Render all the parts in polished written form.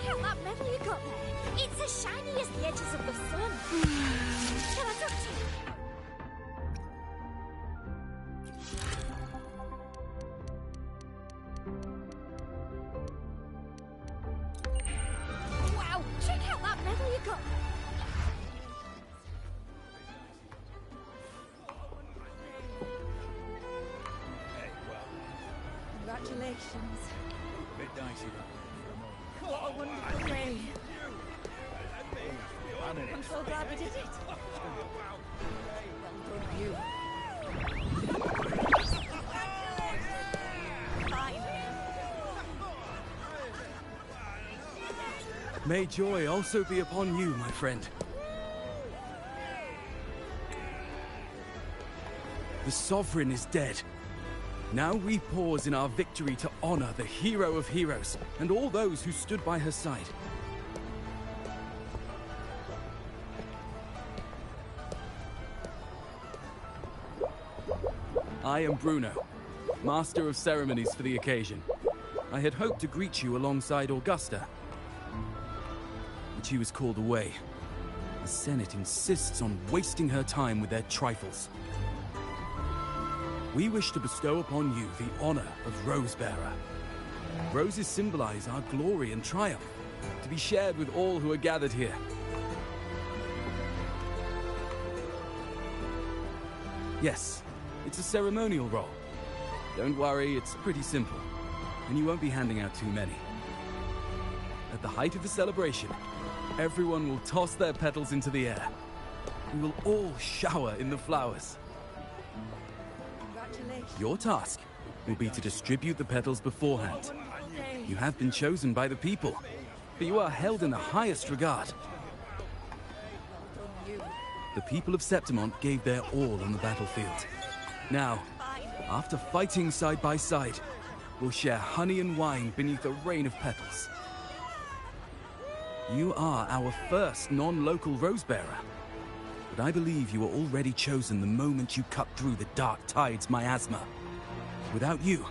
out that medal you got there. It's as shiny as the edges of the sun. Shall I talk to you? Wow, check out that medal you got there. Congratulations. Bit dicey that for a moment. What a wonderful day. I'm so glad we did it. Well done, you. Fine. May joy also be upon you, my friend. The Sovereign is dead. Now we pause in our victory to honor the hero of heroes and all those who stood by her side. I am Bruno, Master of Ceremonies for the occasion. I had hoped to greet you alongside Augusta, but she was called away. The Senate insists on wasting her time with their trifles. We wish to bestow upon you the honor of Rosebearer. Roses symbolize our glory and triumph, to be shared with all who are gathered here. Yes, it's a ceremonial role. Don't worry, it's pretty simple, and you won't be handing out too many. At the height of the celebration, everyone will toss their petals into the air. We will all shower in the flowers. Your task will be to distribute the petals beforehand. You have been chosen by the people, but you are held in the highest regard. The people of Septimont gave their all on the battlefield. Now, after fighting side by side, we'll share honey and wine beneath a rain of petals. You are our first non-local Rosebearer, but I believe you were already chosen the moment you cut through the Dark Tide's miasma. Without you,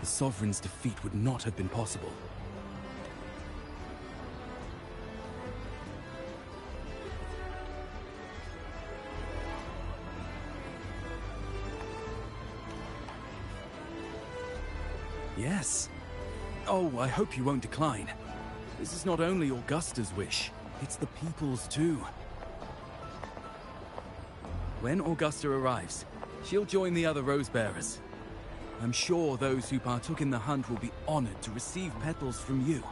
the Sovereign's defeat would not have been possible. Yes. Oh, I hope you won't decline. This is not only Augusta's wish, it's the people's too. When Augusta arrives, she'll join the other Rosebearers. I'm sure those who partook in the hunt will be honored to receive petals from you.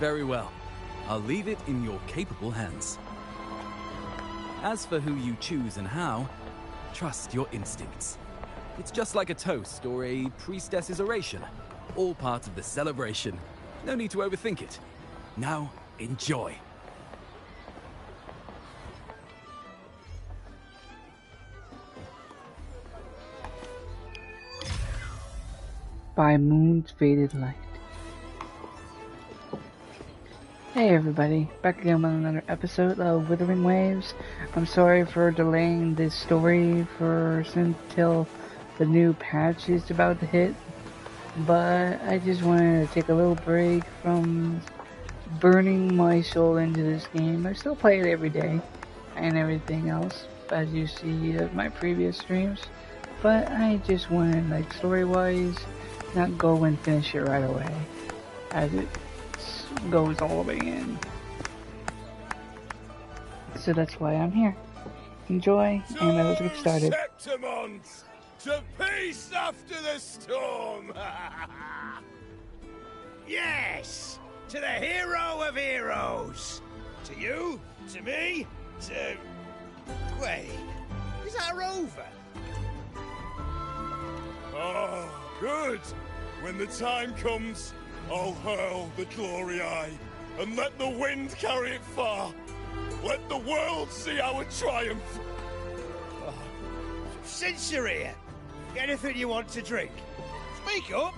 Very well. I'll leave it in your capable hands. As for who you choose and how, trust your instincts. It's just like a toast or a priestess's oration. All part of the celebration. No need to overthink it. Now, enjoy. By Moon's Faded Light. Hey everybody, back again with another episode of Wuthering Waves. I'm sorry for delaying this story until the new patch is about to hit, but I just wanted to take a little break from burning my soul into this game. I still play it every day and everything else, as you see at my previous streams, but I just wanted, like, story-wise, not go and finish it right away, as it goes all the way in. So that's why I'm here. Enjoy, and let's get started. Septimont, to peace after the storm! Yes! To the hero of heroes! To you, to me, to... Wait, is that a rover? Oh, good! When the time comes, I'll hurl the glory eye and let the wind carry it far. Let the world see our triumph! Since you're here, anything you want to drink? Speak up!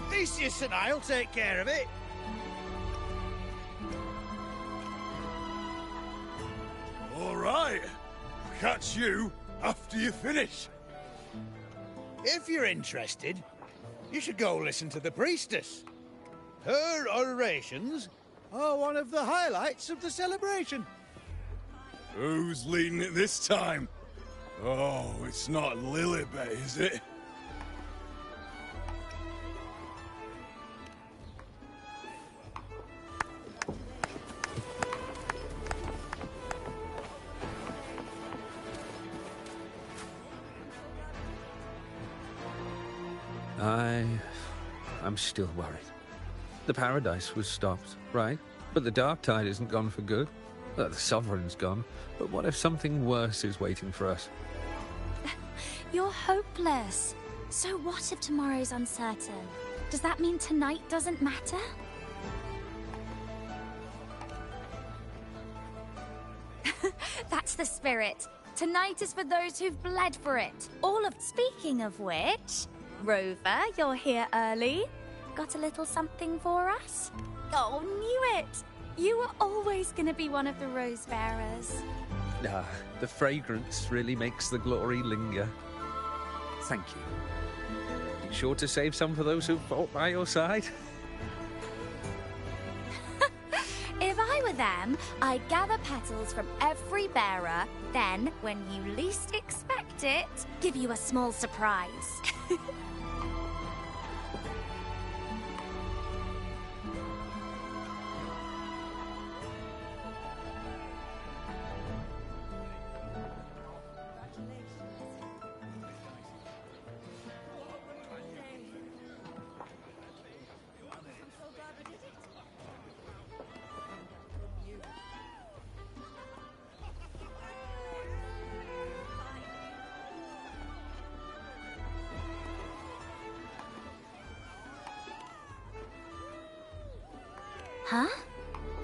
Theseus and I'll take care of it. All right. I'll catch you after you finish. If you're interested, you should go listen to the priestess. Her orations are one of the highlights of the celebration. Who's leading it this time? Oh, it's not Lilibet, is it? I'm still worried. The Paradise was stopped, right? But the Dark Tide isn't gone for good. The Sovereign's gone. But what if something worse is waiting for us? You're hopeless. So what if tomorrow's uncertain? Does that mean tonight doesn't matter? That's the spirit. Tonight is for those who've bled for it. All of... Speaking of which, Rover, you're here early. Got a little something for us? Oh, knew it! You were always gonna be one of the Rose Bearers. The fragrance really makes the glory linger. Thank you. Be sure to save some for those who fought by your side. If I were them, I'd gather petals from every bearer, then, when you least expect it, give you a small surprise. Huh?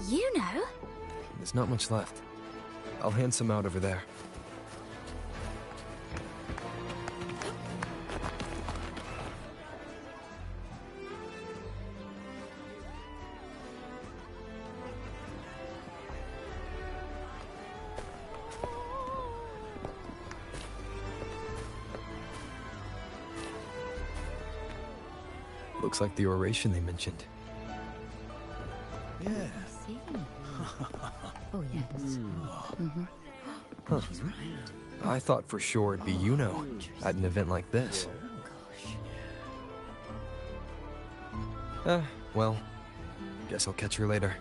You know? There's not much left. I'll hand some out over there. Looks like the oration they mentioned. Yeah. Oh, yes. Huh. I thought for sure it'd be Yuno at an event like this. Well, guess I'll catch her later.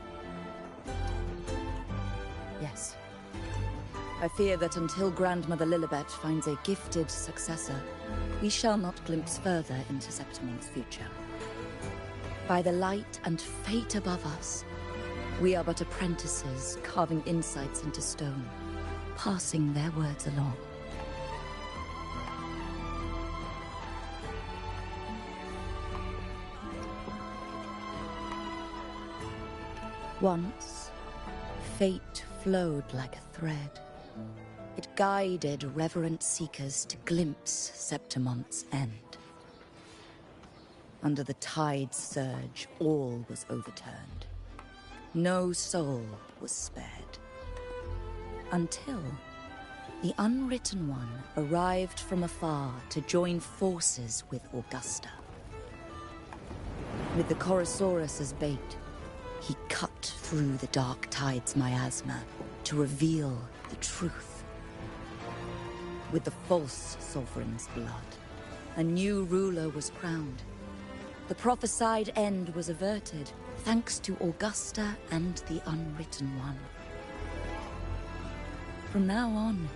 Yes. I fear that until Grandmother Lilibet finds a gifted successor, we shall not glimpse further into Septimon's future. By the light and fate above us, we are but apprentices carving insights into stone, passing their words along. Once, fate flowed like a thread. It guided reverent seekers to glimpse Septimon's end. Under the tide's surge, all was overturned. No soul was spared. Until the Unwritten One arrived from afar to join forces with Augusta. With the Chorosaurus as bait, he cut through the dark tide's miasma to reveal the truth. With the false sovereign's blood, a new ruler was crowned. The prophesied end was averted, thanks to Augusta and the Unwritten One. From now on,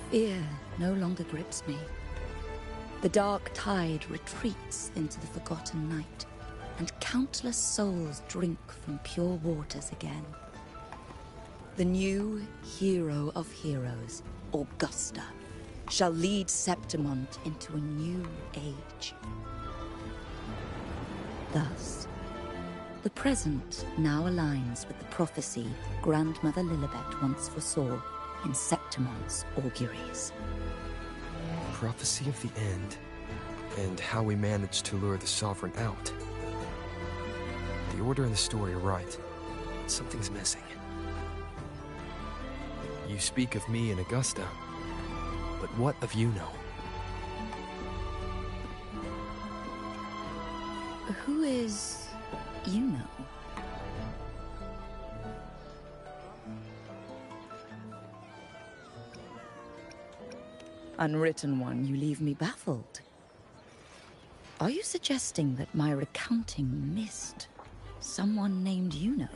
fear no longer grips me. The dark tide retreats into the forgotten night, and countless souls drink from pure waters again. The new hero of heroes, Augusta, shall lead Septimon into a new age. Thus, The present now aligns with the prophecy Grandmother Lilibet once foresaw in Septimon's auguries. Prophecy of the end, and how we managed to lure the Sovereign out. The order and the story are right. Something's missing. You speak of me and Augusta, but what of Yuno? Who is Yuno? Unwritten one, you leave me baffled. Are you suggesting that my recounting missed someone named Yuno?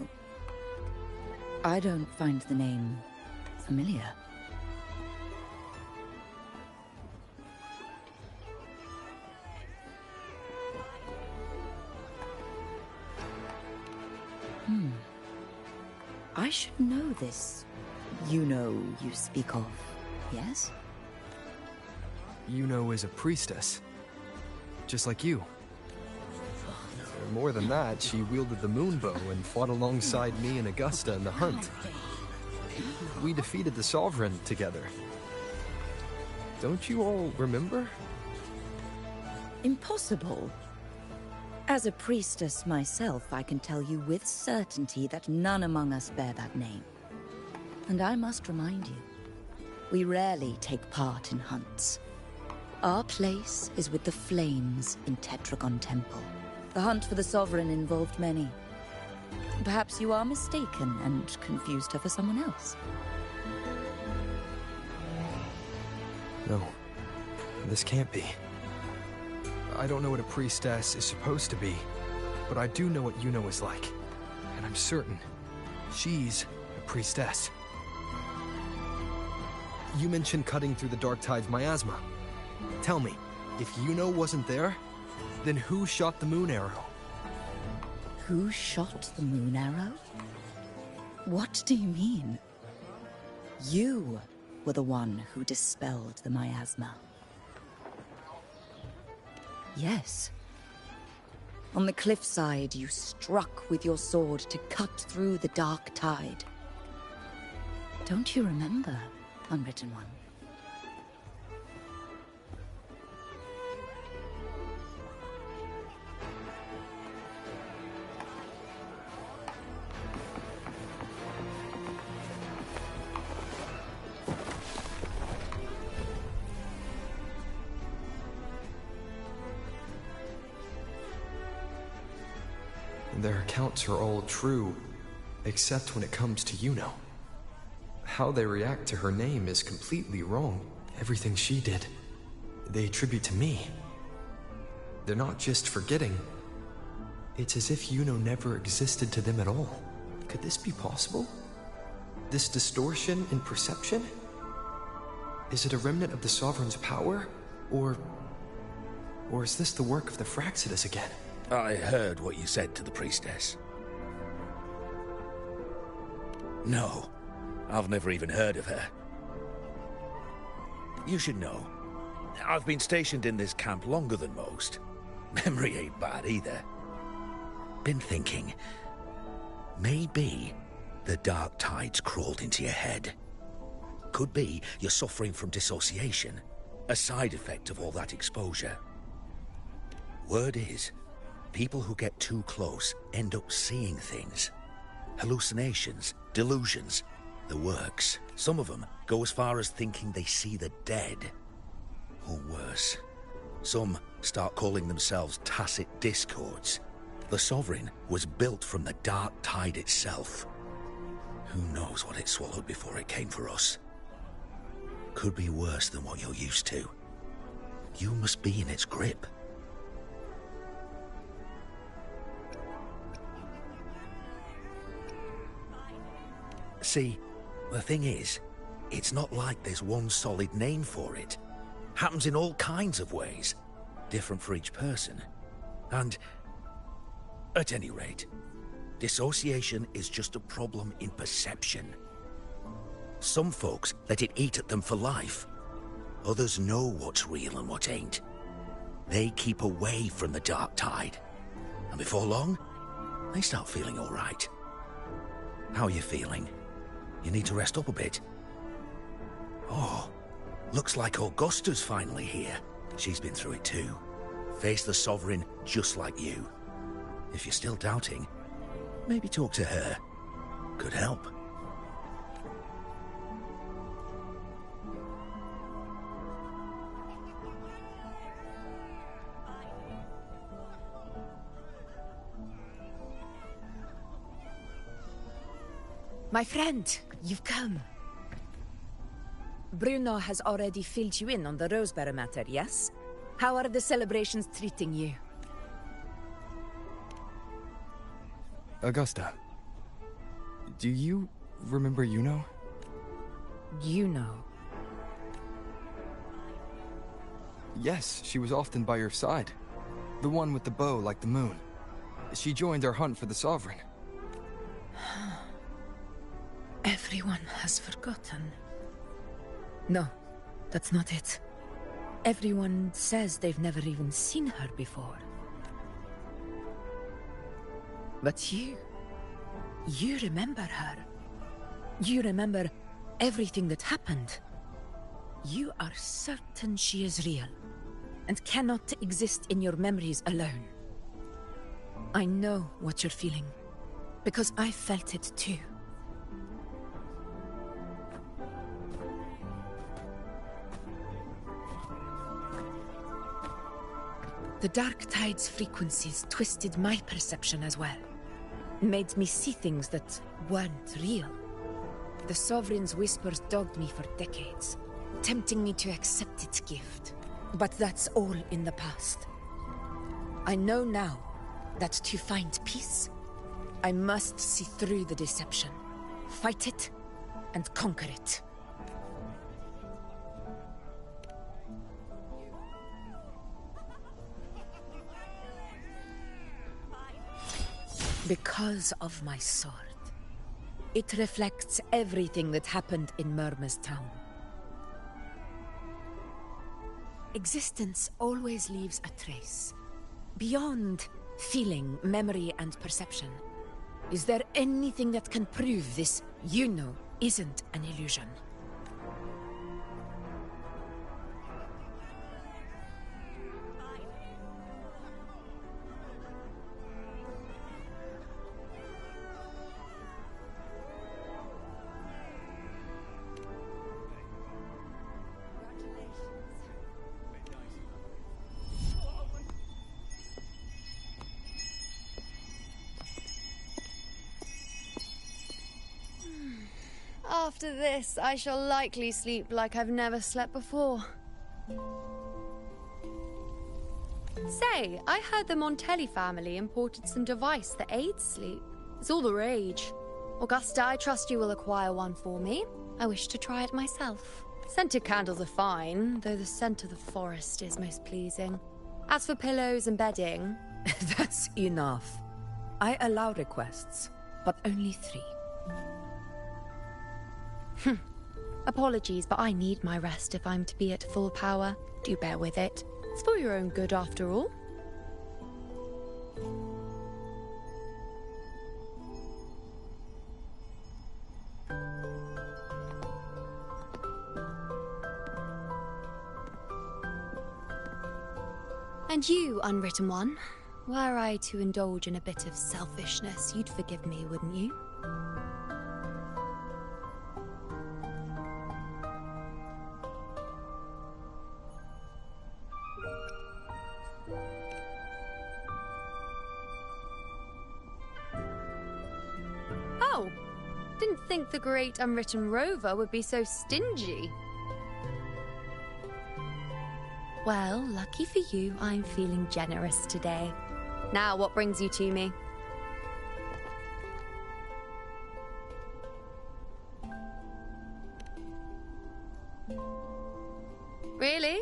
I don't find the name familiar. I should know this Yuno you speak of, yes? Yuno is a priestess, just like you. More than that, she wielded the moon bow and fought alongside me and Augusta in the hunt. We defeated the Sovereign together. Don't you all remember? Impossible. As a priestess myself, I can tell you with certainty that none among us bear that name. And I must remind you, we rarely take part in hunts. Our place is with the flames in Tetragon Temple. The hunt for the Sovereign involved many. Perhaps you are mistaken and confused her for someone else. No, this can't be. I don't know what a priestess is supposed to be, but I do know what Yuno is like. And I'm certain she's a priestess. You mentioned cutting through the Dark Tide's miasma. Tell me, if Yuno wasn't there, then who shot the moon arrow? Who shot the moon arrow? What do you mean? You were the one who dispelled the miasma. Yes. On the cliffside, you struck with your sword to cut through the Dark Tide. Don't you remember, Unwritten One? Their accounts are all true, except when it comes to Yuno. How they react to her name is completely wrong. Everything she did, they attribute to me. They're not just forgetting. It's as if Yuno never existed to them at all. Could this be possible? This distortion in perception? Is it a remnant of the Sovereign's power? Or is this the work of the Fraxidus again? I heard what you said to the priestess. No, I've never even heard of her. You should know, I've been stationed in this camp longer than most. Memory ain't bad either. Been thinking, maybe the Dark Tide's crawled into your head. Could be you're suffering from dissociation, a side effect of all that exposure. Word is, people who get too close end up seeing things. Hallucinations, delusions, the works. Some of them go as far as thinking they see the dead. Or worse, some start calling themselves tacit discords. The Sovereign was built from the Dark Tide itself. Who knows what it swallowed before it came for us? Could be worse than what you're used to. You must be in its grip. See, the thing is, it's not like there's one solid name for it. Happens in all kinds of ways, different for each person. And, at any rate, dissociation is just a problem in perception. Some folks let it eat at them for life. Others know what's real and what ain't. They keep away from the Dark Tide. And before long, may start feeling all right. How are you feeling? You need to rest up a bit. Oh, looks like Augusta's finally here. She's been through it too. Faced the Sovereign just like you. If you're still doubting, maybe talk to her. Could help. My friend, you've come. Bruno has already filled you in on the Rosebearer matter, yes? How are the celebrations treating you? Augusta, do you remember Yuno? Yuno? Yes, she was often by your side. The one with the bow like the moon. She joined our hunt for the Sovereign. Everyone has forgotten. No, that's not it. Everyone says they've never even seen her before. But you remember her. You remember everything that happened. You are certain she is real, and cannot exist in your memories alone. I know what you're feeling, because I felt it too. The Dark Tide's frequencies twisted my perception as well. Made me see things that weren't real. The Sovereign's whispers dogged me for decades, tempting me to accept its gift. But that's all in the past. I know now that to find peace, I must see through the deception, fight it, and conquer it. Because of my sword. It reflects everything that happened in Murmur's town. Existence always leaves a trace. Beyond feeling, memory, and perception. Is there anything that can prove this Yuno isn't an illusion? After this, I shall likely sleep like I've never slept before. Say, I heard the Montelli family imported some device that aids sleep. It's all the rage. Augusta, I trust you will acquire one for me. I wish to try it myself. Scented candles are fine, though the scent of the forest is most pleasing. As for pillows and bedding... That's enough. I allow requests, but only 3. Apologies, but I need my rest if I'm to be at full power. Do bear with it. It's for your own good, after all. And you, Unwritten One, were I to indulge in a bit of selfishness, you'd forgive me, wouldn't you? Oh, didn't think the great Unwritten Rover would be so stingy. Well, lucky for you, I'm feeling generous today. Now, what brings you to me? Really?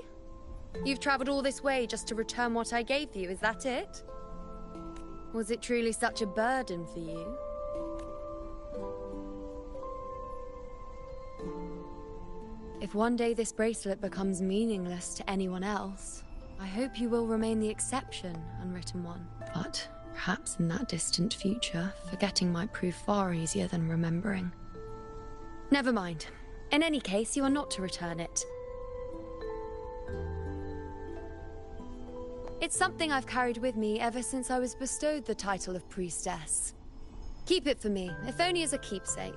You've traveled all this way just to return what I gave you, is that it? Was it truly such a burden for you? If one day this bracelet becomes meaningless to anyone else, I hope you will remain the exception, Unwritten One. But Perhaps in that distant future, forgetting might prove far easier than remembering. Never mind. In any case, you are not to return it. It's something I've carried with me ever since I was bestowed the title of priestess. Keep it for me, if only as a keepsake.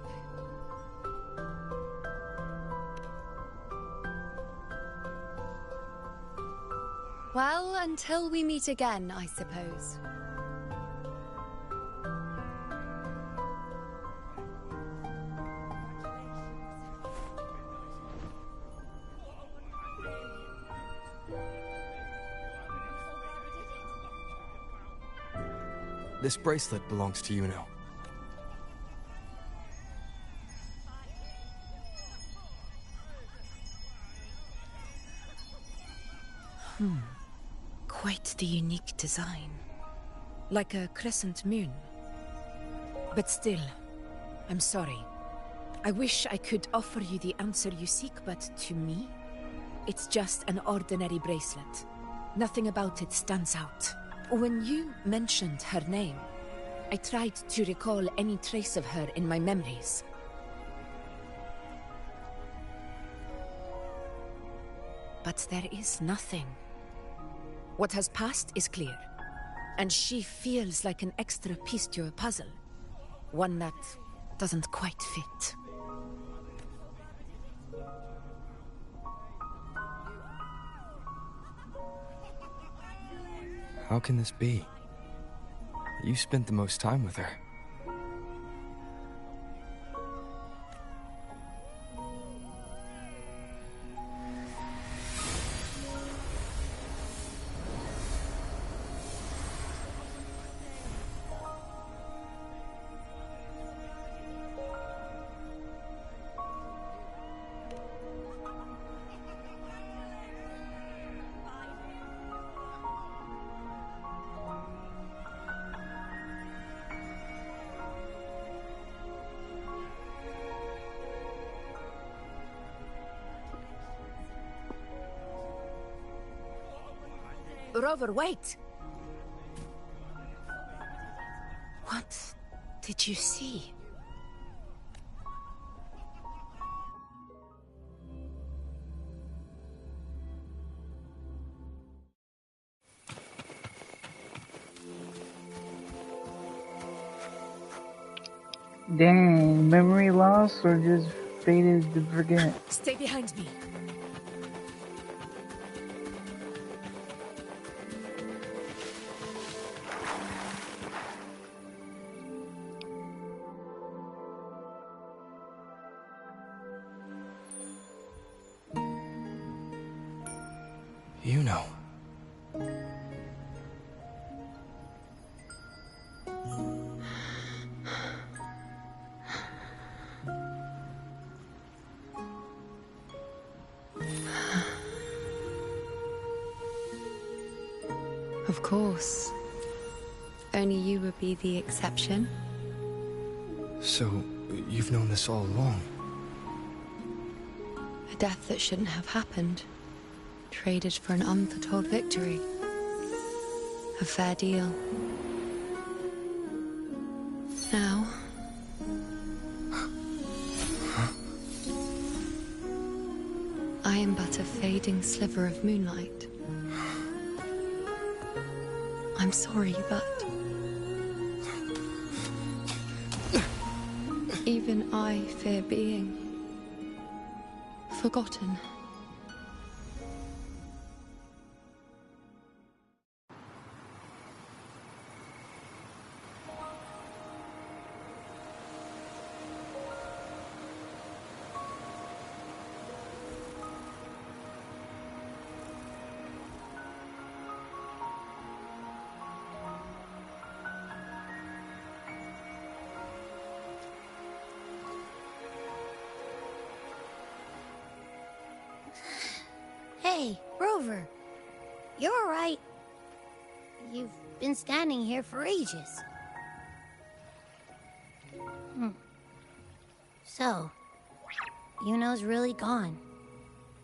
Well, until we meet again, I suppose. This bracelet belongs to Yuno. Quite the unique design. Like a crescent moon. But still, I'm sorry. I wish I could offer you the answer you seek, but to me, it's just an ordinary bracelet. Nothing about it stands out. When you mentioned her name, I tried to recall any trace of her in my memories. But there is nothing. What has passed is clear, and she feels like an extra piece to a puzzle. One that doesn't quite fit. How can this be? You spent the most time with her. Rover, wait! What did you see? Dang, memory loss or just faded to forget? Stay behind me. Yuno. Of course. Only you would be the exception. So, you've known this all along? A death that shouldn't have happened. Traded for an unforetold victory. A fair deal. Now... I am but a fading sliver of moonlight. I'm sorry, but... even I fear being... forgotten. Hey, Rover. You're all right. You've been standing here for ages. So, Yuno's really gone.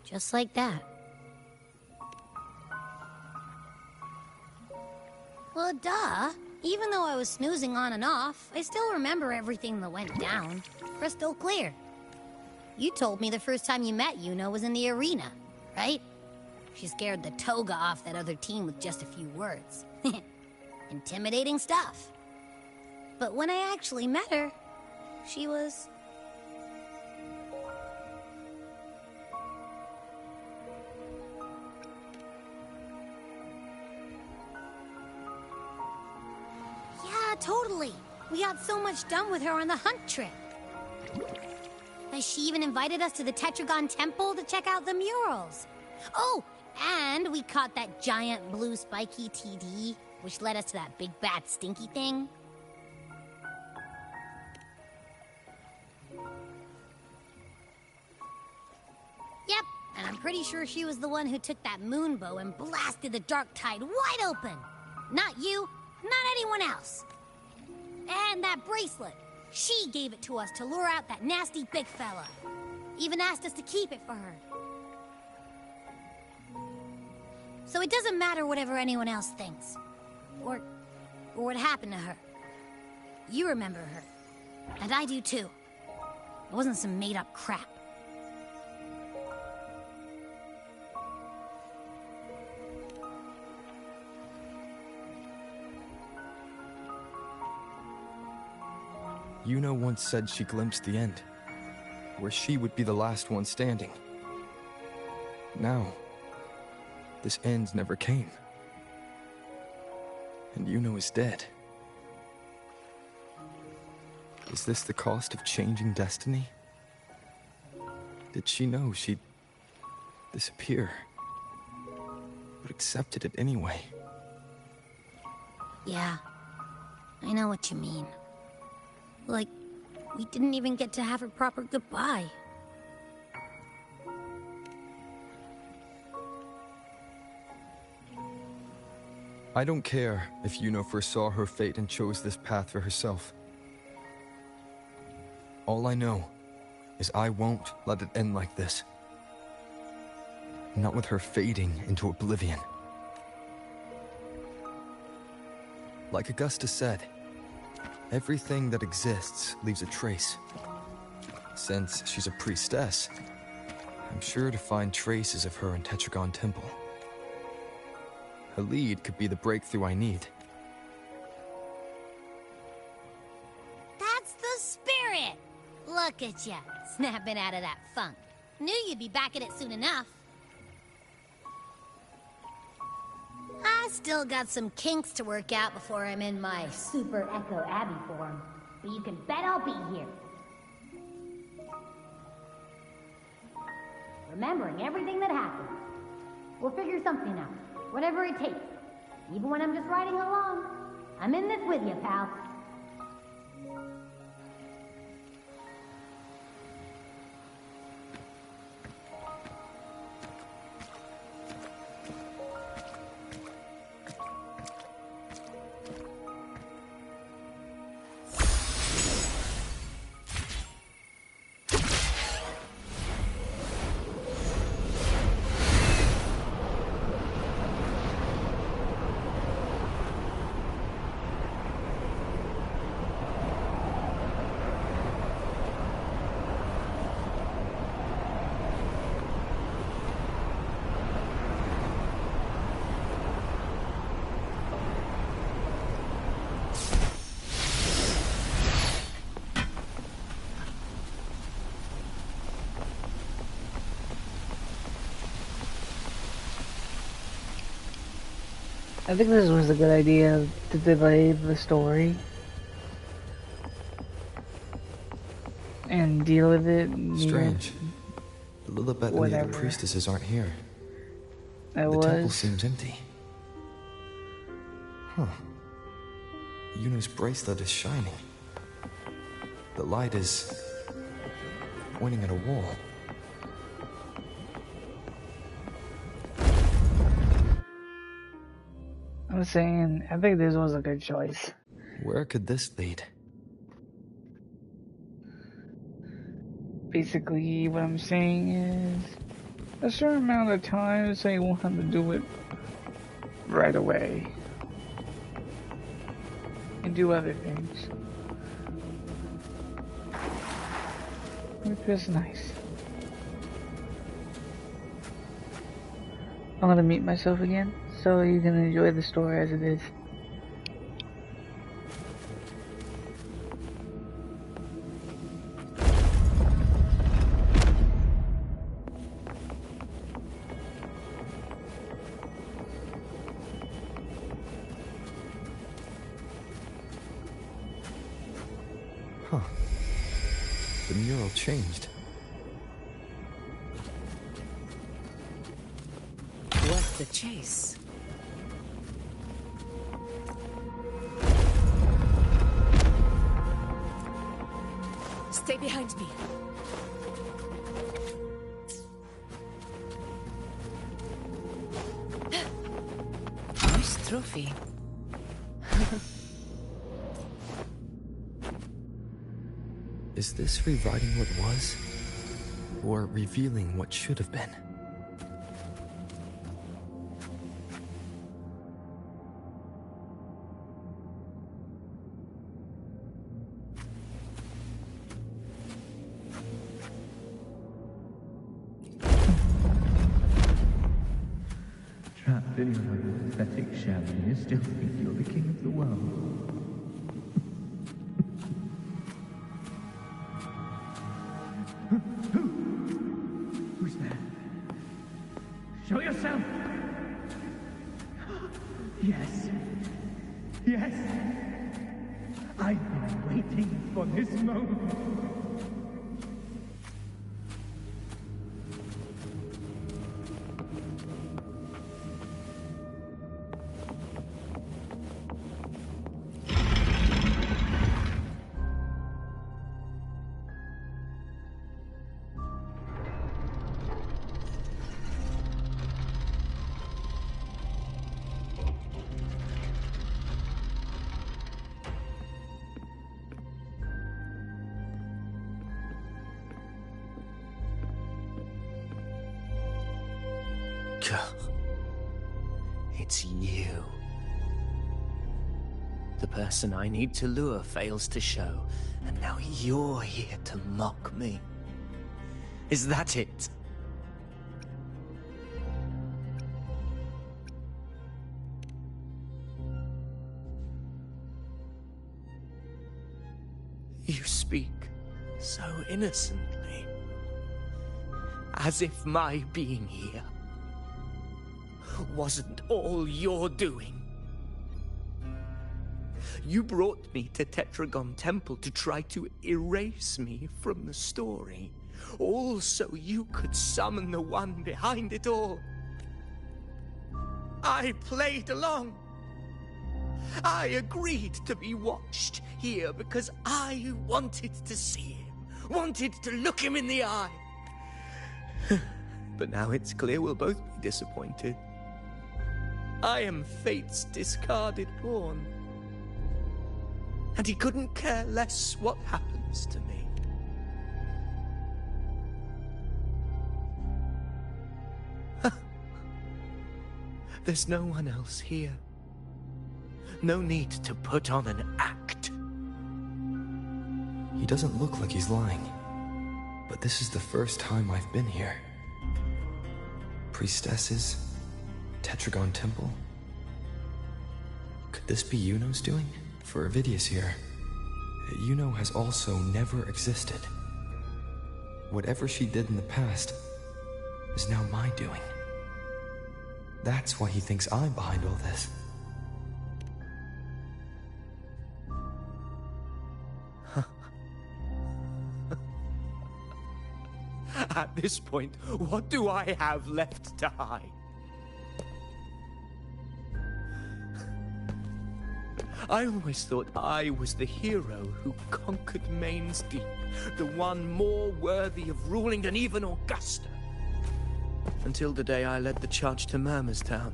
Just like that. Well, duh. Even though I was snoozing on and off, I still remember everything that went down. Crystal clear. You told me the first time you met Yuno was in the arena, right? She scared the toga off that other team with just a few words. Intimidating stuff. But when I actually met her, she was... Yeah, totally. We got so much done with her on the hunt trip. She even invited us to the Tetragon Temple to check out the murals. Oh, and we caught that giant blue spiky TD, which led us to that big bad stinky thing. Yep, and I'm pretty sure she was the one who took that moon bow and blasted the Dark Tide wide open. Not you, not anyone else. And that bracelet. She gave it to us to lure out that nasty big fella. Even asked us to keep it for her. So it doesn't matter whatever anyone else thinks. Or what happened to her. You remember her. And I do too. It wasn't some made-up crap. Yuno once said she glimpsed the end, where she would be the last one standing. Now, this end never came. And Yuno is dead. Is this the cost of changing destiny? Did she know she'd disappear, but accepted it anyway? Yeah, I know what you mean. Like, we didn't even get to have a proper goodbye. I don't care if Yuno foresaw her fate and chose this path for herself. All I know is I won't let it end like this. Not with her fading into oblivion. Like Augusta said, everything that exists leaves a trace. Since she's a priestess, I'm sure to find traces of her in Tetragon Temple. Her lead could be the breakthrough I need. That's the spirit! Look at ya, snapping out of that funk. Knew you'd be back at it soon enough. I still got some kinks to work out before I'm in my Super Echo Abbey form, but you can bet I'll be here. Remembering everything that happened. We'll figure something out, whatever it takes. Even when I'm just riding along. I'm in this with you, pal. I think this was a good idea to delay the story and deal with it. Strange. The Lilibet and the other priestesses aren't here. The temple seems empty. Huh. Yuno's bracelet is shining. The light is pointing at a wall. I'm saying, I think this was a good choice. Where could this lead? Basically, what I'm saying is, a certain amount of time, so you won't have to do it right away. and do other things. Which was nice. I'm gonna mute myself again, so you can enjoy the story as it is. Huh. The mural changed. Worth the chase. Stay behind me. Nice trophy. Is this rewriting what was? Or revealing what should have been? Trapped in your own pathetic shell, and you still think you're the king of the world. Who's there? Show yourself! Yes. Yes! I've been waiting for this moment. It's you. The person I need to lure fails to show, and now you're here to mock me. Is that it? You speak so innocently, as if my being here wasn't all you're doing. You brought me to Tetragon Temple to try to erase me from the story, all so you could summon the one behind it all. I played along. I agreed to be watched here because I wanted to see him, wanted to look him in the eye. But now it's clear we'll both be disappointed. I am fate's discarded pawn. And he couldn't care less what happens to me. There's no one else here. No need to put on an act. He doesn't look like he's lying. But this is the first time I've been here. Priestesses, Tetragon Temple. Could this be Yuno's doing? For Avidius here, Yuno has also never existed. Whatever she did in the past is now my doing. That's why he thinks I'm behind all this. At this point, what do I have left to hide? I always thought I was the hero who conquered Main's Deep, the one more worthy of ruling than even Augusta. Until the day I led the charge to Murmur's Town.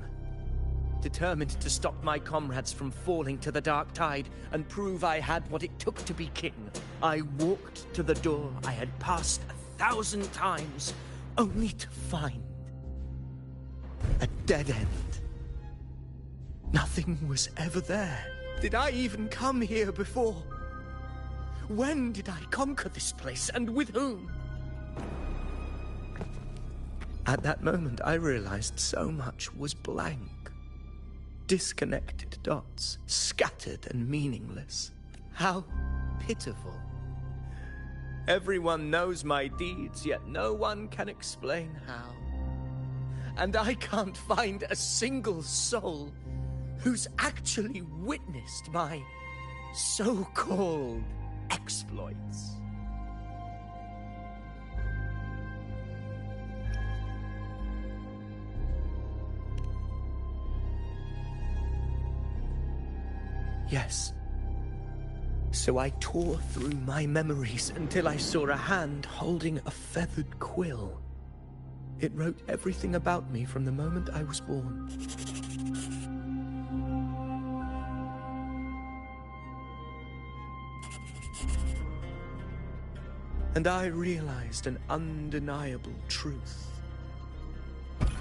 Determined to stop my comrades from falling to the dark tide and prove I had what it took to be king, I walked to the door I had passed 1,000 times, only to find a dead end. Nothing was ever there. Did I even come here before? When did I conquer this place, and with whom? At that moment, I realized so much was blank. Disconnected dots, scattered and meaningless. How pitiful. Everyone knows my deeds, yet no one can explain how. And I can't find a single soul who's actually witnessed my so-called exploits. Yes. So I tore through my memories until I saw a hand holding a feathered quill. It wrote everything about me from the moment I was born. And I realized an undeniable truth.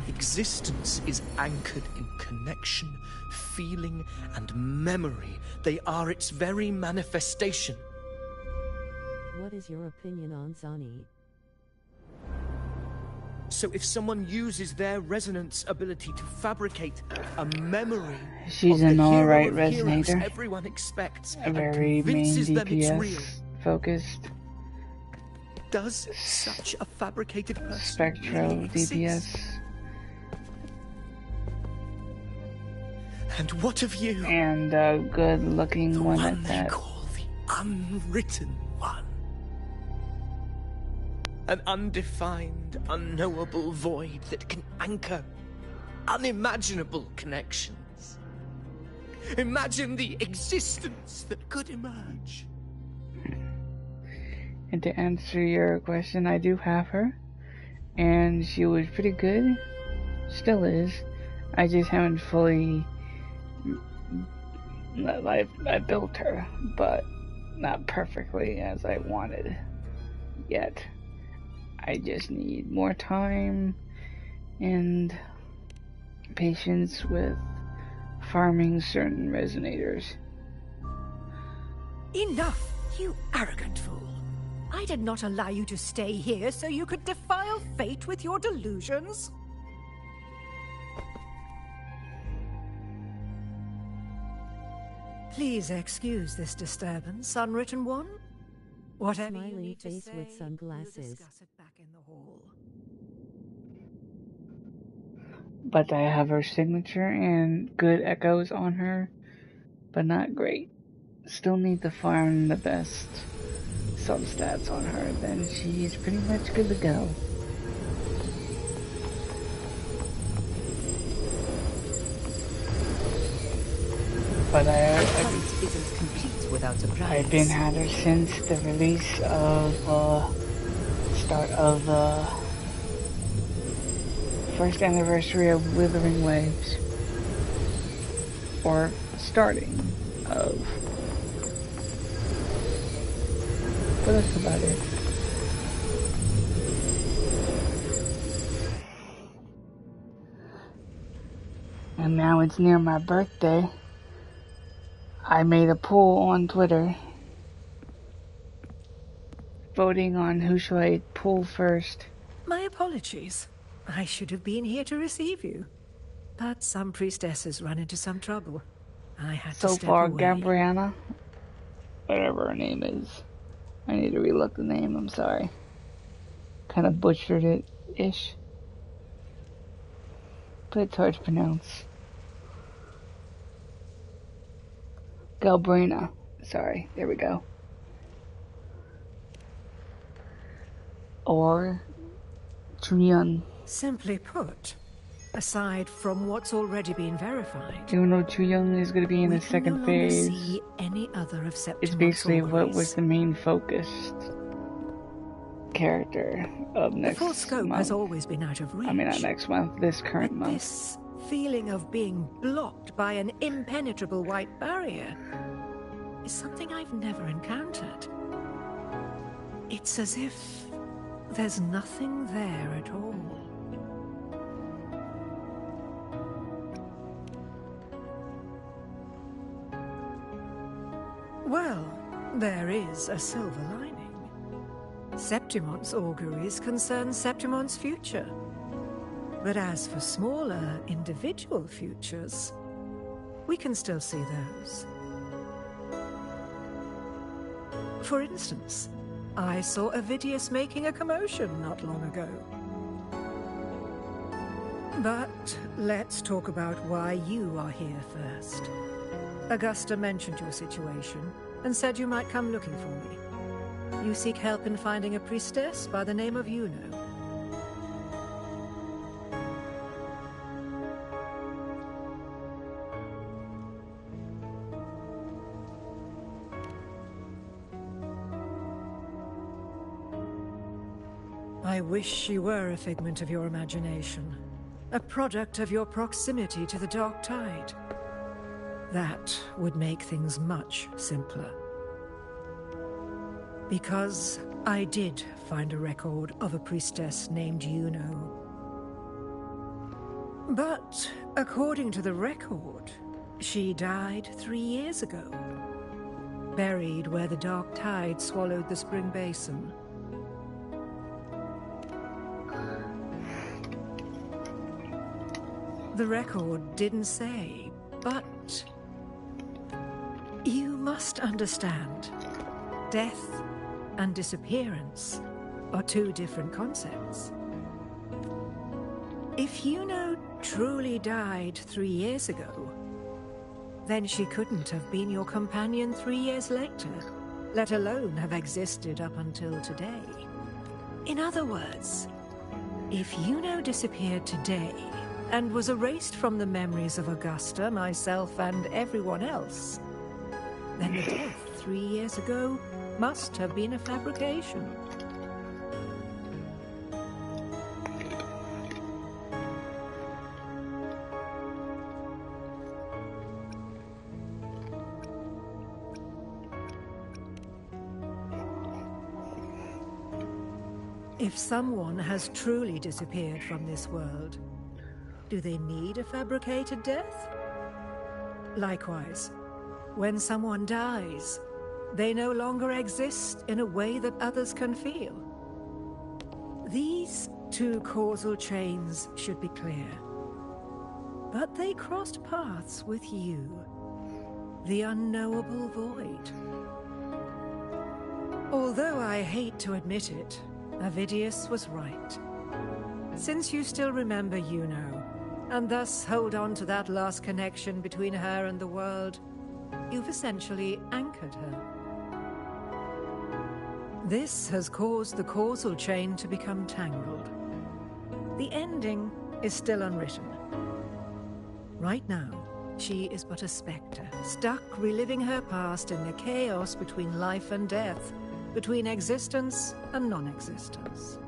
Existence is anchored in connection, feeling, and memory. They are its very manifestation. What is your opinion on Zani? So if someone uses their resonance ability to fabricate a memory She's of an the hero alright of heroes resonator. everyone expects A and very main convinces them it's real, DPS focused. does such a fabricated person Spectral really exist? DPS. And what of you? And a good looking one at that. Unwritten one. An undefined, unknowable void that can anchor unimaginable connections. Imagine the existence that could emerge. And to answer your question, I do have her. And she was pretty good. Still is. I just haven't fully... I built her, but not perfectly as I wanted yet. I just need more time and patience with farming certain resonators. Enough, you arrogant fool. I did not allow you to stay here so you could defile fate with your delusions. Please excuse this disturbance, Unwritten One. Whatever you Smiling need to face say, with we'll sunglasses. discuss it back in the hall. But I have her signature and good echoes on her, but not great. Still need to farm the best substats on her, then she's pretty much good to go. But isn't complete without a prize. I've been had her since the release of start of the first anniversary of Wuthering Waves, or starting of. But that's about it. And now it's near my birthday. I made a poll on Twitter voting on who should I pull first. My apologies. I should have been here to receive you. But some priestesses run into some trouble. I had to So step far, away. Gabriana, whatever her name is. I need to relook the name, I'm sorry. Kind of butchered it-ish. But it's hard to pronounce. Galbrina. Sorry, there we go. Or Trion. Simply put, aside from what's already been verified, Even though Trion is going to be in the we can second no longer phase, see any other of it's Septimon's basically what auguries. was the main focused character of The next full scope month. has always been out of reach. I mean, not next month, this current month. This feeling of being blocked by an impenetrable white barrier is something I've never encountered. It's as if there's nothing there at all. There is a silver lining. Septimon's auguries concern Septimon's future. But as for smaller, individual futures, we can still see those. For instance, I saw Avidius making a commotion not long ago. But let's talk about why you are here first. Augusta mentioned your situation and said you might come looking for me. You seek help in finding a priestess by the name of Yuno. I wish she were a figment of your imagination, a product of your proximity to the Dark Tide. That would make things much simpler. Because I did find a record of a priestess named Yuno. But according to the record, she died 3 years ago, buried where the Dark Tide swallowed the Spring Basin. The record didn't say, but you must understand, death and disappearance are two different concepts. If Yuno truly died 3 years ago, then she couldn't have been your companion 3 years later, let alone have existed up until today. In other words, if Yuno disappeared today and was erased from the memories of Augusta, myself, and everyone else, then the death 3 years ago must have been a fabrication. If someone has truly disappeared from this world, do they need a fabricated death? Likewise, when someone dies, they no longer exist in a way that others can feel. These two causal chains should be clear. But they crossed paths with you, the unknowable void. Although I hate to admit it, Avidius was right. Since you still remember Yuno, and thus hold on to that last connection between her and the world, you've essentially anchored her. This has caused the causal chain to become tangled. The ending is still unwritten. Right now, she is but a spectre, stuck reliving her past in the chaos between life and death, between existence and non-existence.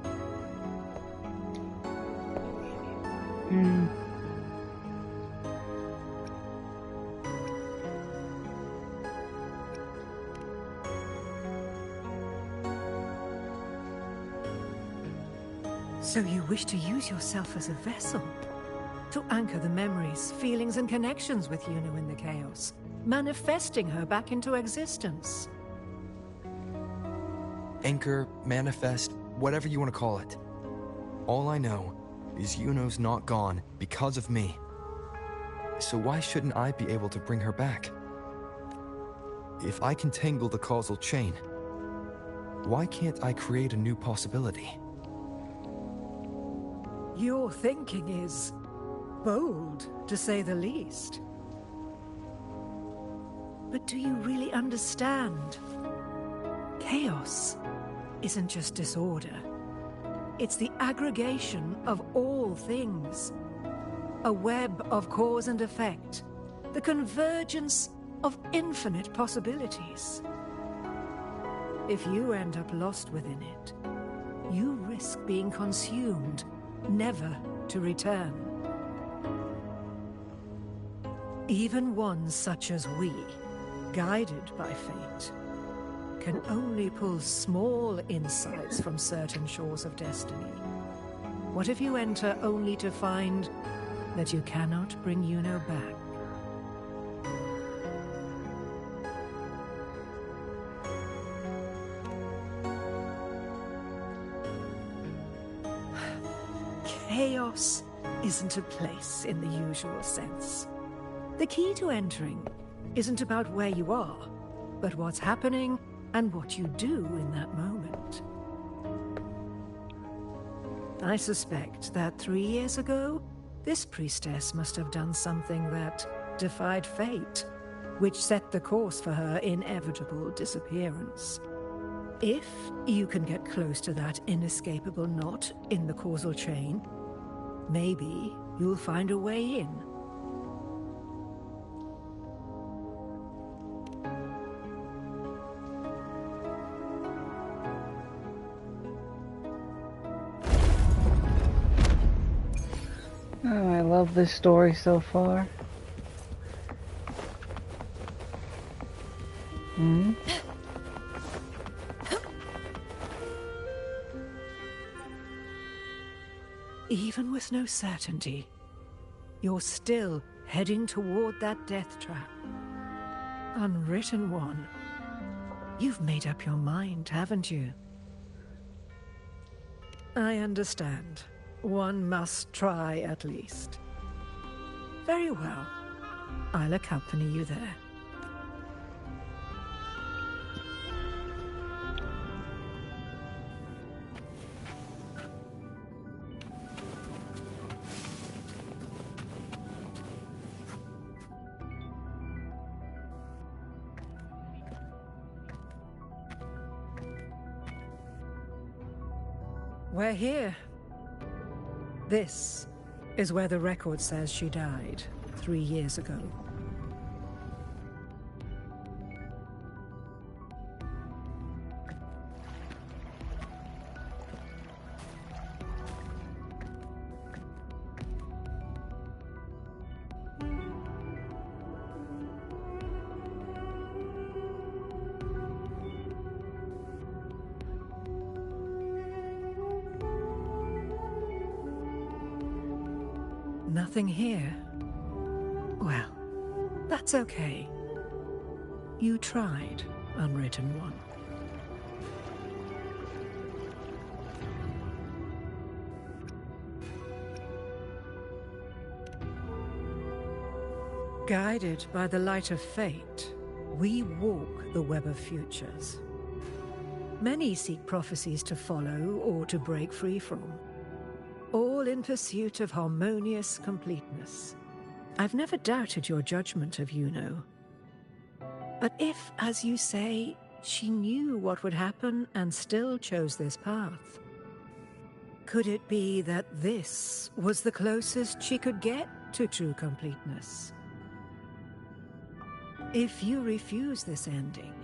So you wish to use yourself as a vessel? To anchor the memories, feelings, and connections with Yuno in the chaos, manifesting her back into existence. Anchor, manifest, whatever you want to call it. All I know is Yuno's not gone because of me. So why shouldn't I be able to bring her back? If I can tangle the causal chain, why can't I create a new possibility? Your thinking is bold, to say the least. But do you really understand? Chaos isn't just disorder. It's the aggregation of all things. A web of cause and effect. The convergence of infinite possibilities. If you end up lost within it, you risk being consumed, never to return. Even ones such as we, guided by fate, can only pull small insights from certain shores of destiny. What if you enter only to find that you cannot bring Yuno back? chaos isn't a place in the usual sense. The key to entering isn't about where you are, but what's happening and what you do in that moment. I suspect that 3 years ago, this priestess must have done something that defied fate, which set the course for her inevitable disappearance. If you can get close to that inescapable knot in the causal chain, maybe you'll find a way in. Oh, I love this story so far. Even with no certainty, you're still heading toward that death trap. Unwritten one. You've made up your mind, haven't you? I understand. One must try at least. Very well. I'll accompany you there. We're here. This is where the record says she died 3 years ago. Nothing here. Well, that's okay. You tried, Unwritten One. Guided by the light of fate, we walk the web of futures. Many seek prophecies to follow or to break free from, all in pursuit of harmonious completeness. I've never doubted your judgment of Yuno. But if, as you say, she knew what would happen and still chose this path, could it be that this was the closest she could get to true completeness? If you refuse this ending,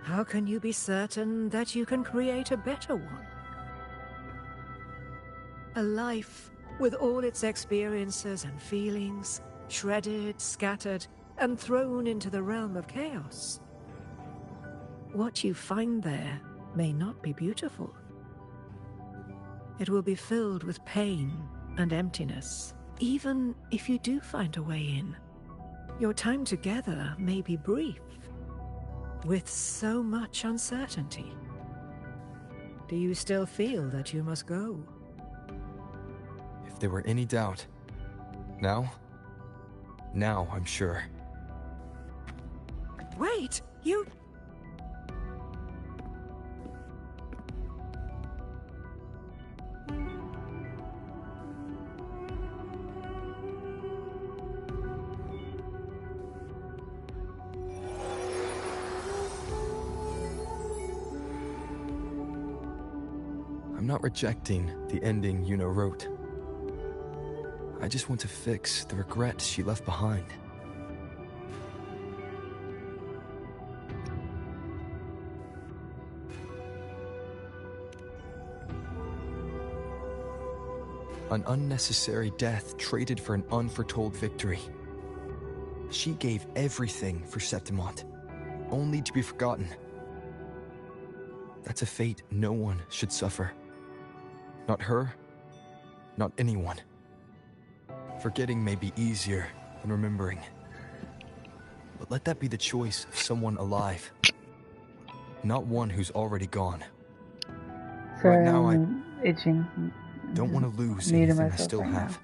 how can you be certain that you can create a better one? A life with all its experiences and feelings, shredded, scattered, and thrown into the realm of chaos. What you find there may not be beautiful. It will be filled with pain and emptiness, even if you do find a way in. Your time together may be brief, with so much uncertainty. Do you still feel that you must go? If there were any doubt, now I'm sure. Wait, you... I'm not rejecting the ending Yuno wrote. I just want to fix the regret she left behind. An unnecessary death traded for an unforetold victory. She gave everything for Septimont, only to be forgotten. That's a fate no one should suffer. Not her, not anyone. Forgetting may be easier than remembering. But let that be the choice of someone alive, not one who's already gone. Sorry, Right now I'm itching. don't want to lose muting anything I myself still right have.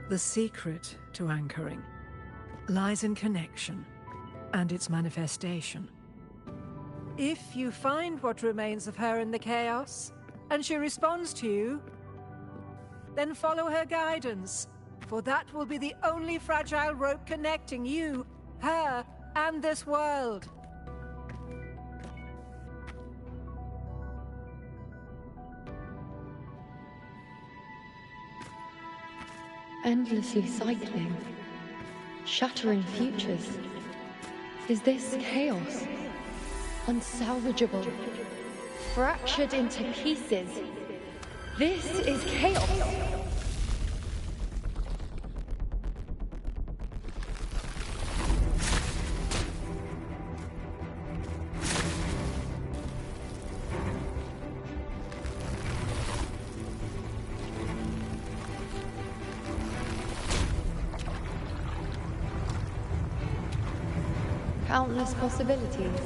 The secret to anchoring lies in connection and its manifestation. If you find what remains of her in the chaos, and she responds to you, then follow her guidance, for that will be the only fragile rope connecting you, her, and this world. Endlessly cycling, shattering futures. Is this chaos? Unsalvageable, fractured into pieces. This is chaos. Countless possibilities,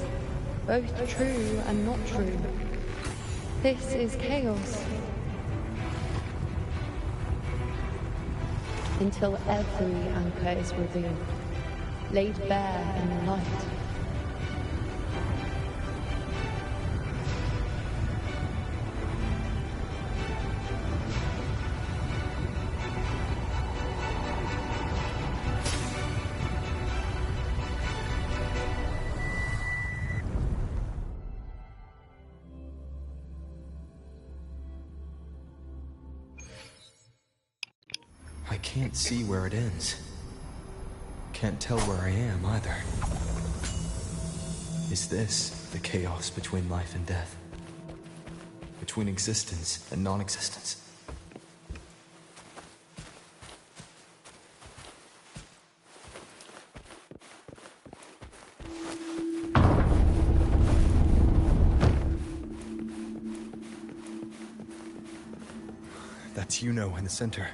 both true and not true. This is chaos. Until every anchor is revealed, laid bare in the light. I can't see where it ends. Can't tell where I am either. Is this the chaos between life and death? Between existence and non-existence? That's Yuno in the center.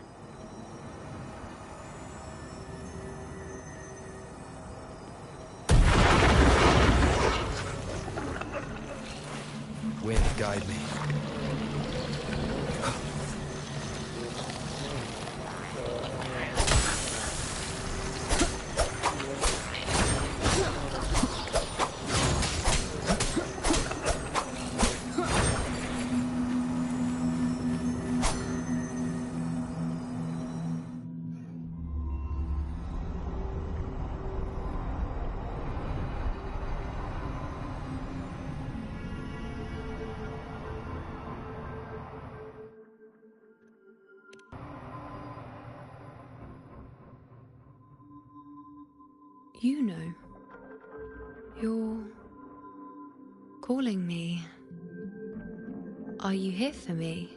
Wind, guide me. You know, you're calling me. Are you here for me?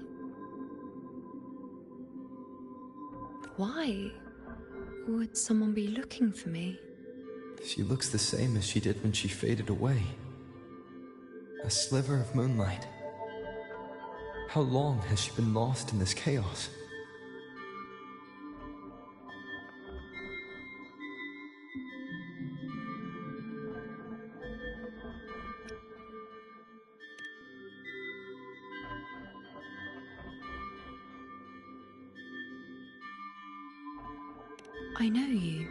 Why would someone be looking for me? She looks the same as she did when she faded away. A sliver of moonlight. How long has she been lost in this chaos? I know you.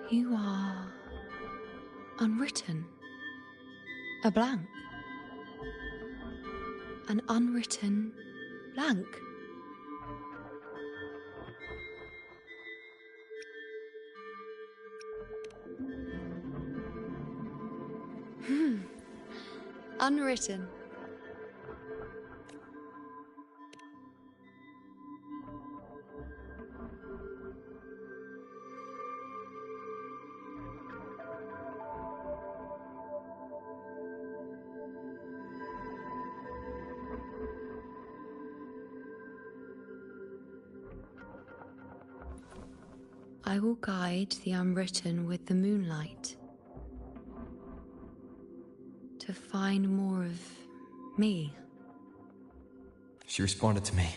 You are unwritten. A blank. An unwritten blank. Unwritten. I will guide the unwritten with the moonlight to find more of me. She responded to me.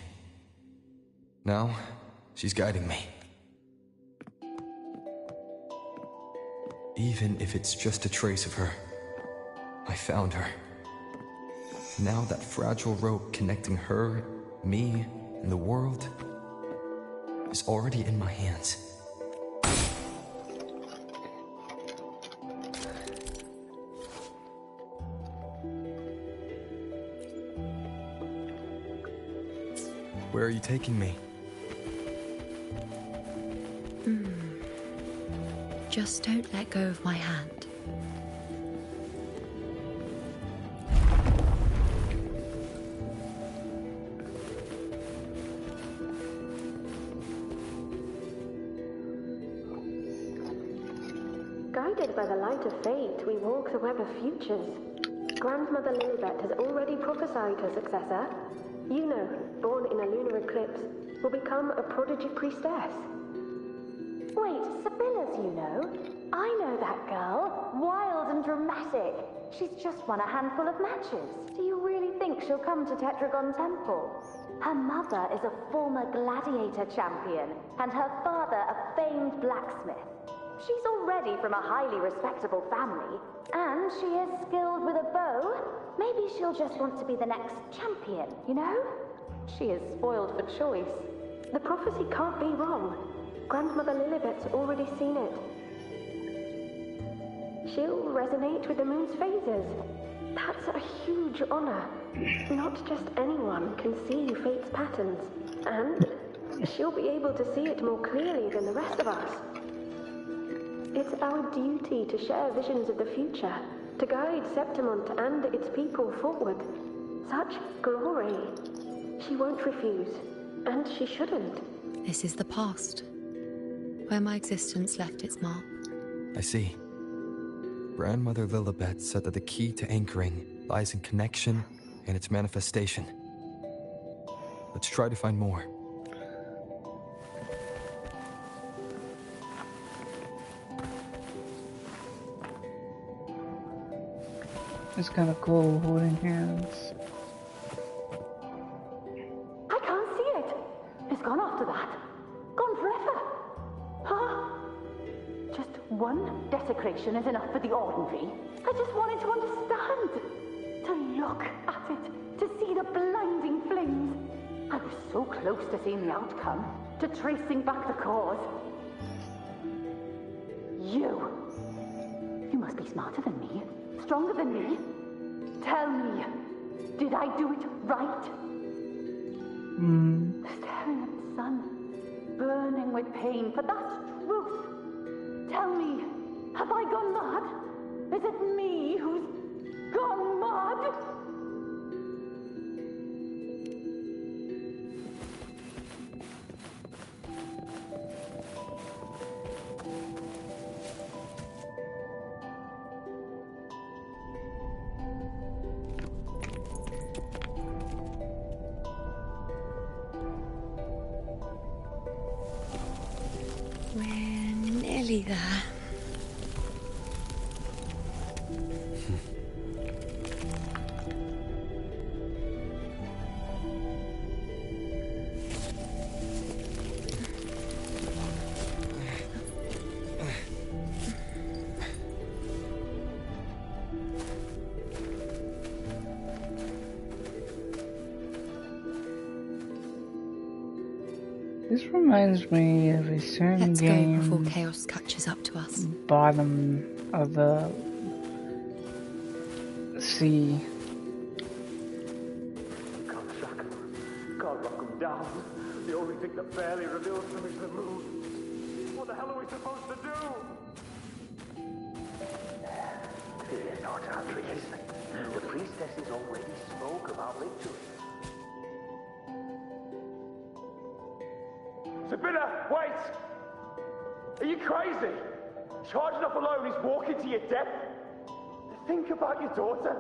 Now, she's guiding me. Even if it's just a trace of her. I found her. Now that fragile rope connecting her, me, and the world is already in my hands. Where are you taking me? Just don't let go of my hand. Guided by the light of fate, we walk the web of futures. Grandmother Lilibet has already prophesied her successor. Yuno, born in a lunar eclipse, will become a prodigy priestess. Wait, Sibylla's, you know? I know that girl. Wild and dramatic. She's just won a handful of matches. Do you really think she'll come to Tetragon Temple? Her mother is a former gladiator champion, and her father a famed blacksmith. She's already from a highly respectable family, and she is skilled with a bow. Maybe she'll just want to be the next champion, you know? She is spoiled for choice. The prophecy can't be wrong. Grandmother Lilibet's already seen it. She'll resonate with the moon's phases. That's a huge honor. Not just anyone can see fate's patterns, and she'll be able to see it more clearly than the rest of us. It's our duty to share visions of the future, to guide Septimont and its people forward. Such glory. She won't refuse, and she shouldn't. This is the past, where my existence left its mark. I see. Grandmother Lilibet said that the key to anchoring lies in connection and its manifestation. Let's try to find more. It's kind of cool holding hands. I can't see it. It's gone after that. Gone forever. Huh? Just one desecration is enough for the ordinary. I just wanted to understand. To look at it. To see the blinding flames. I was so close to seeing the outcome. To tracing back the cause. You must be smarter than me. Stronger than me? Tell me, did I do it right? Staring at the sun, burning with pain, for that's truth. Tell me, have I gone mad? Is it me who's gone mad? We're nearly there. This reminds me of a certain Let's game. go before chaos catches up to us. Bottom of the sea. Can't shock him. Can't lock him down. The only thing that barely reveals them is the moon. What the hell are we supposed to do? Fear not, Atreus. The priestesses already spoke about victory. Sibylla, wait! Are you crazy? Charging up alone is walking to your death. Think about your daughter.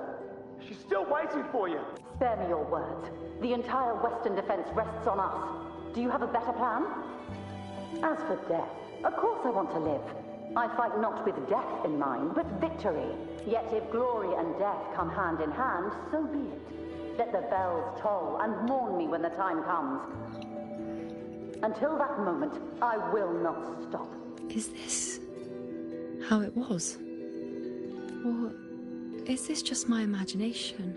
She's still waiting for you. Spare me your words. The entire Western defense rests on us. Do you have a better plan? As for death, of course I want to live. I fight not with death in mind, but victory. Yet if glory and death come hand in hand, so be it. Let the bells toll and mourn me when the time comes. Until that moment, I will not stop. Is this how it was? Or is this just my imagination?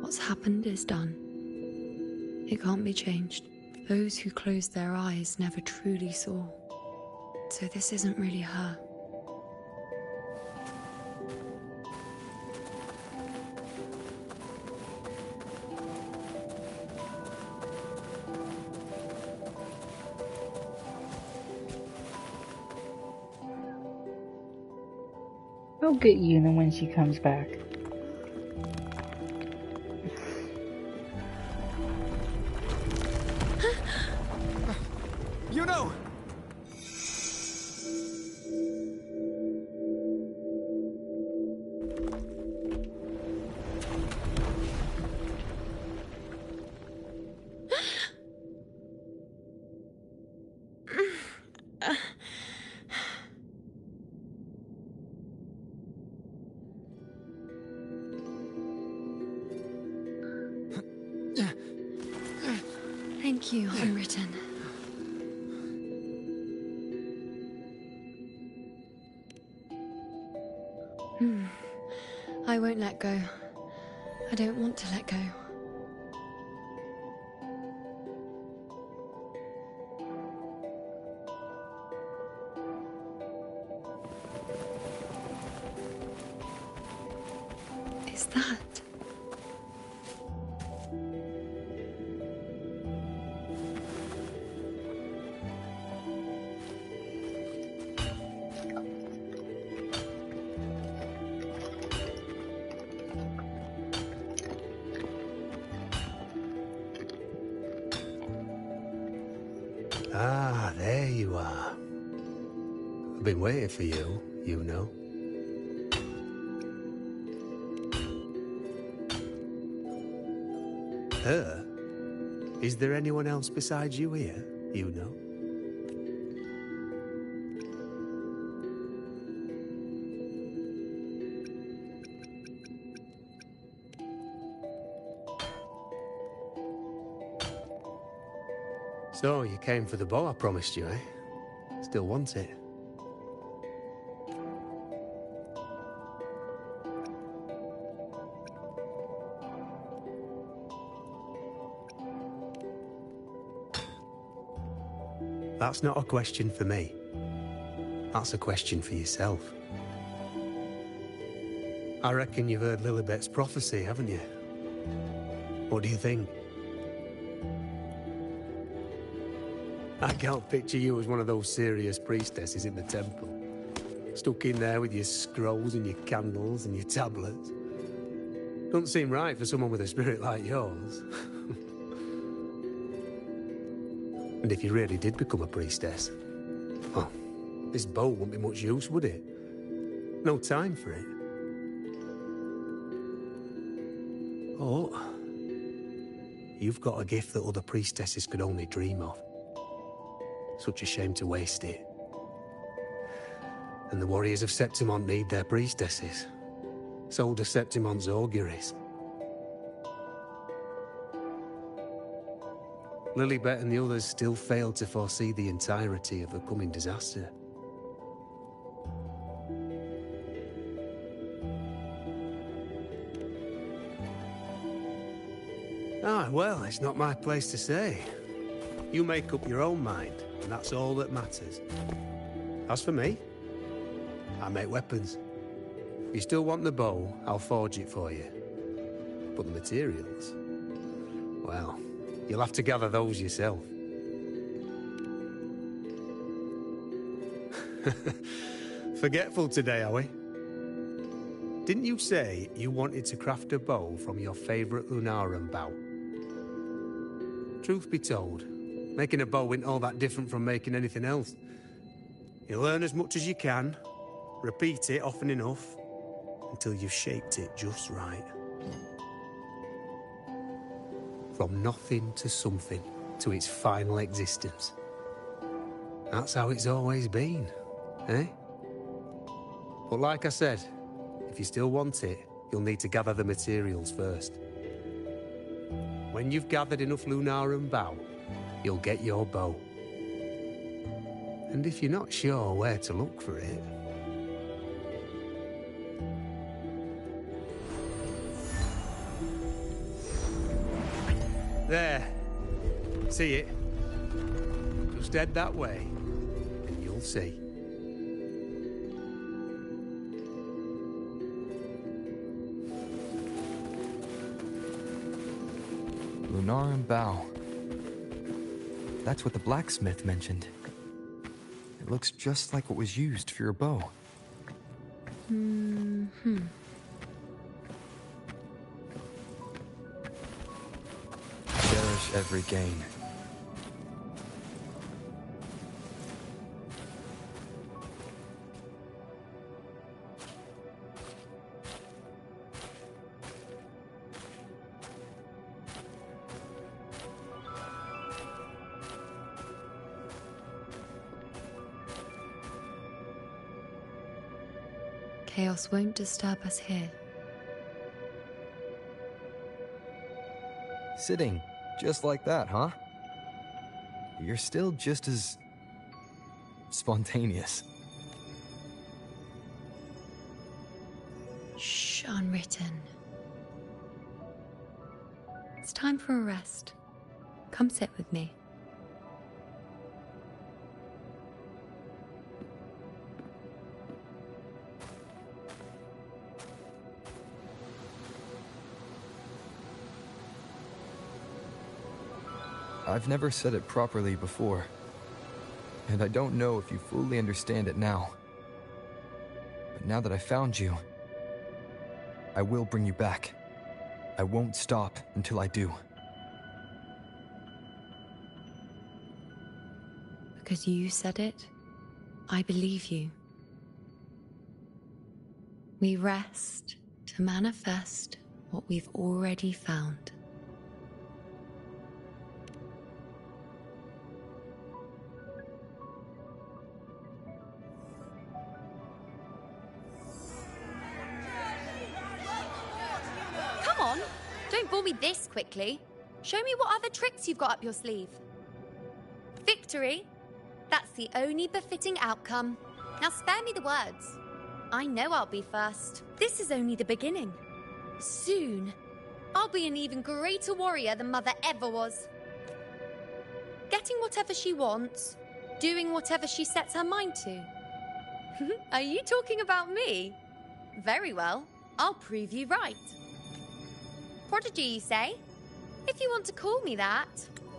What's happened is done. It can't be changed. Those who closed their eyes never truly saw. So this isn't really her. I'll get Yuna when she comes back. You know! Thank you, Unwritten. I won't let go. I don't want to let go. Is that? Ah, there you are. I've been waiting for you, you know. Her? Is there anyone else besides you here, you know? So, you came for the bow I promised you, eh? Still want it? That's not a question for me. That's a question for yourself. I reckon you've heard Lilibet's prophecy, haven't you? What do you think? I can't picture you as one of those serious priestesses in the temple. Stuck in there with your scrolls and your candles and your tablets. Doesn't seem right for someone with a spirit like yours. And if you really did become a priestess, well, this bow wouldn't be much use, would it? No time for it. Oh, you've got a gift that other priestesses could only dream of. Such a shame to waste it. And the warriors of Septimont need their priestesses. So do Septimont's auguries. Lilibet and the others still failed to foresee the entirety of the coming disaster. Ah, well, it's not my place to say. You make up your own mind, and that's all that matters. As for me, I make weapons. If you still want the bow, I'll forge it for you. But the materials, well, you'll have to gather those yourself. Forgetful today, are we? Didn't you say you wanted to craft a bow from your favorite Lunarum bow? Truth be told, making a bow isn't all that different from making anything else. You learn as much as you can, repeat it often enough, until you've shaped it just right. From nothing to something, to its final existence. That's how it's always been, eh? But like I said, if you still want it, you'll need to gather the materials first. When you've gathered enough lunar and bow, you'll get your bow. And if you're not sure where to look for it... There. See it? Just head that way, and you'll see. Lunar and bow. That's what the blacksmith mentioned. It looks just like what was used for your bow. Cherish every gain. Chaos won't disturb us here. Sitting just like that, huh? You're still just as spontaneous. Shh, unwritten. It's time for a rest. Come sit with me. I've never said it properly before, and I don't know if you fully understand it now. But now that I found you, I will bring you back. I won't stop until I do. Because you said it, I believe you. We rest to manifest what we've already found. Don't bore me this quickly. Show me what other tricks you've got up your sleeve. Victory? That's the only befitting outcome. Now spare me the words. I know I'll be first. This is only the beginning. Soon, I'll be an even greater warrior than Mother ever was. Getting whatever she wants, doing whatever she sets her mind to. Are you talking about me? Very well, I'll prove you right. Prodigy, you say? If you want to call me that,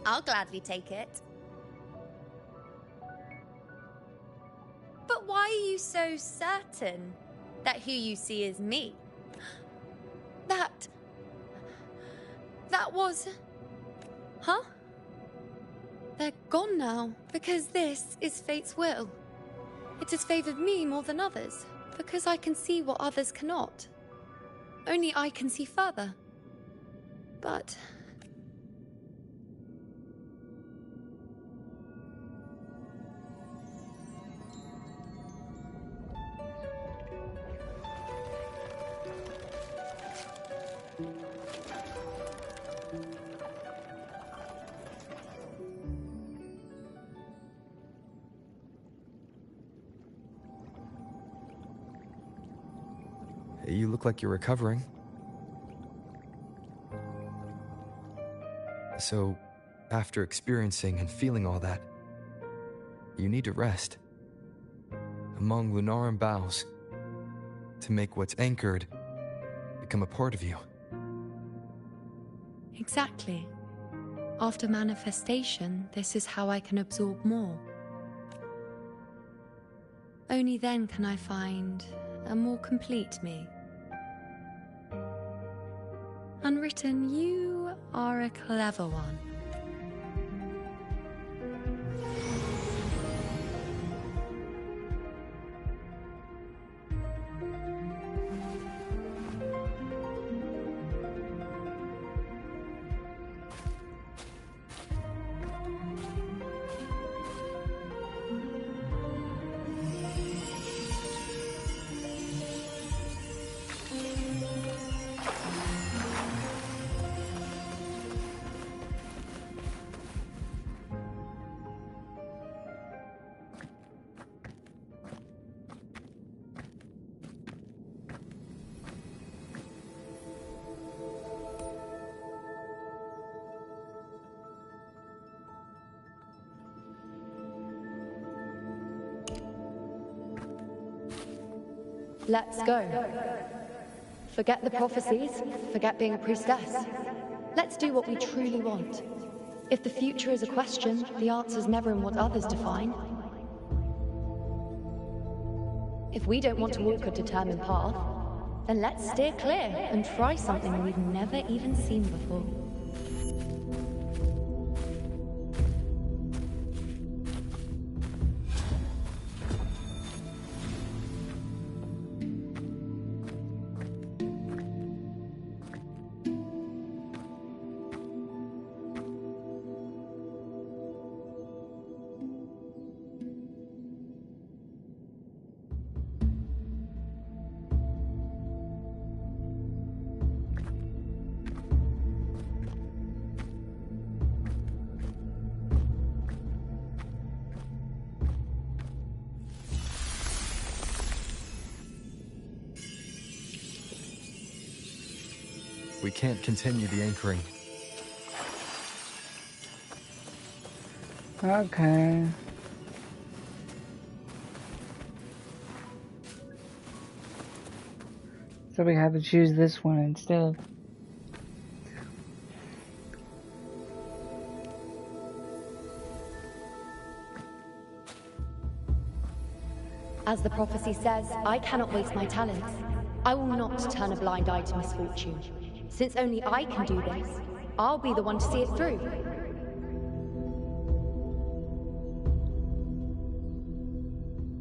I'll gladly take it. But why are you so certain that who you see is me? That was... Huh? They're gone now, because this is fate's will. It has favored me more than others, because I can see what others cannot. Only I can see further. But... You look like you're recovering. So, after experiencing and feeling all that, you need to rest among Lunaran boughs to make what's anchored become a part of you. Exactly. After manifestation, this is how I can absorb more. Only then can I find a more complete me. Unwritten, you are a clever one. Let's go. Forget the prophecies, forget being a priestess. Let's do what we truly want. If the future is a question, the answer's never in what others define. If we don't want to walk a determined path, then let's steer clear and try something we've never even seen before. We can't continue the anchoring. Okay. So we have to choose this one instead. As the prophecy says, I cannot waste my talents. I will not turn a blind eye to misfortune. Since only I can do this, I'll be the one to see it through.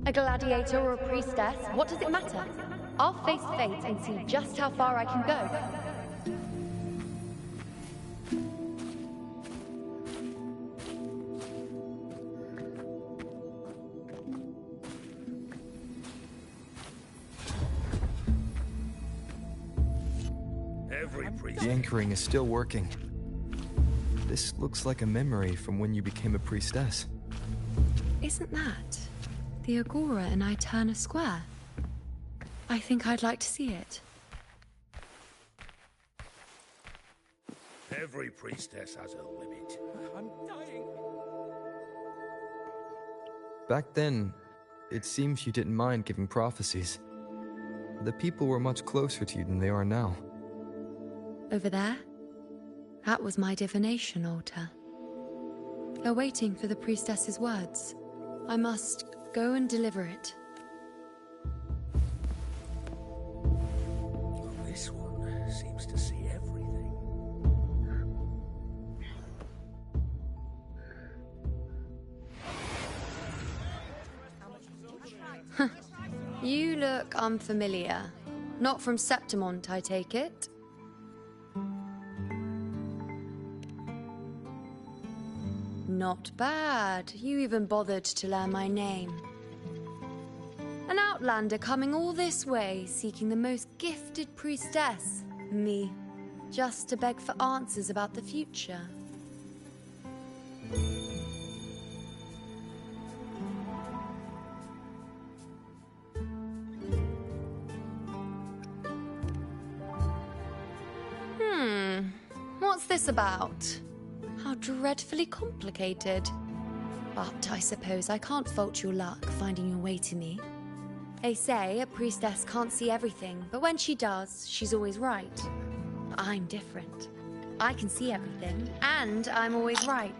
A gladiator or a priestess, what does it matter? I'll face fate and see just how far I can go. The anchoring is still working. This looks like a memory from when you became a priestess. Isn't that the Agora in Eterna Square? I think I'd like to see it. Every priestess has a limit. I'm dying. Back then, it seems you didn't mind giving prophecies. The people were much closer to you than they are now. Over there? That was my divination altar. They're waiting for the priestess's words. I must go and deliver it. Well, this one seems to see everything. You look unfamiliar. Not from Septimont, I take it? Not bad. You even bothered to learn my name. An outlander coming all this way, seeking the most gifted priestess, me, just to beg for answers about the future. What's this about? How dreadfully complicated. But I suppose I can't fault your luck finding your way to me. They say a priestess can't see everything, but when she does, she's always right. I'm different. I can see everything, and I'm always right.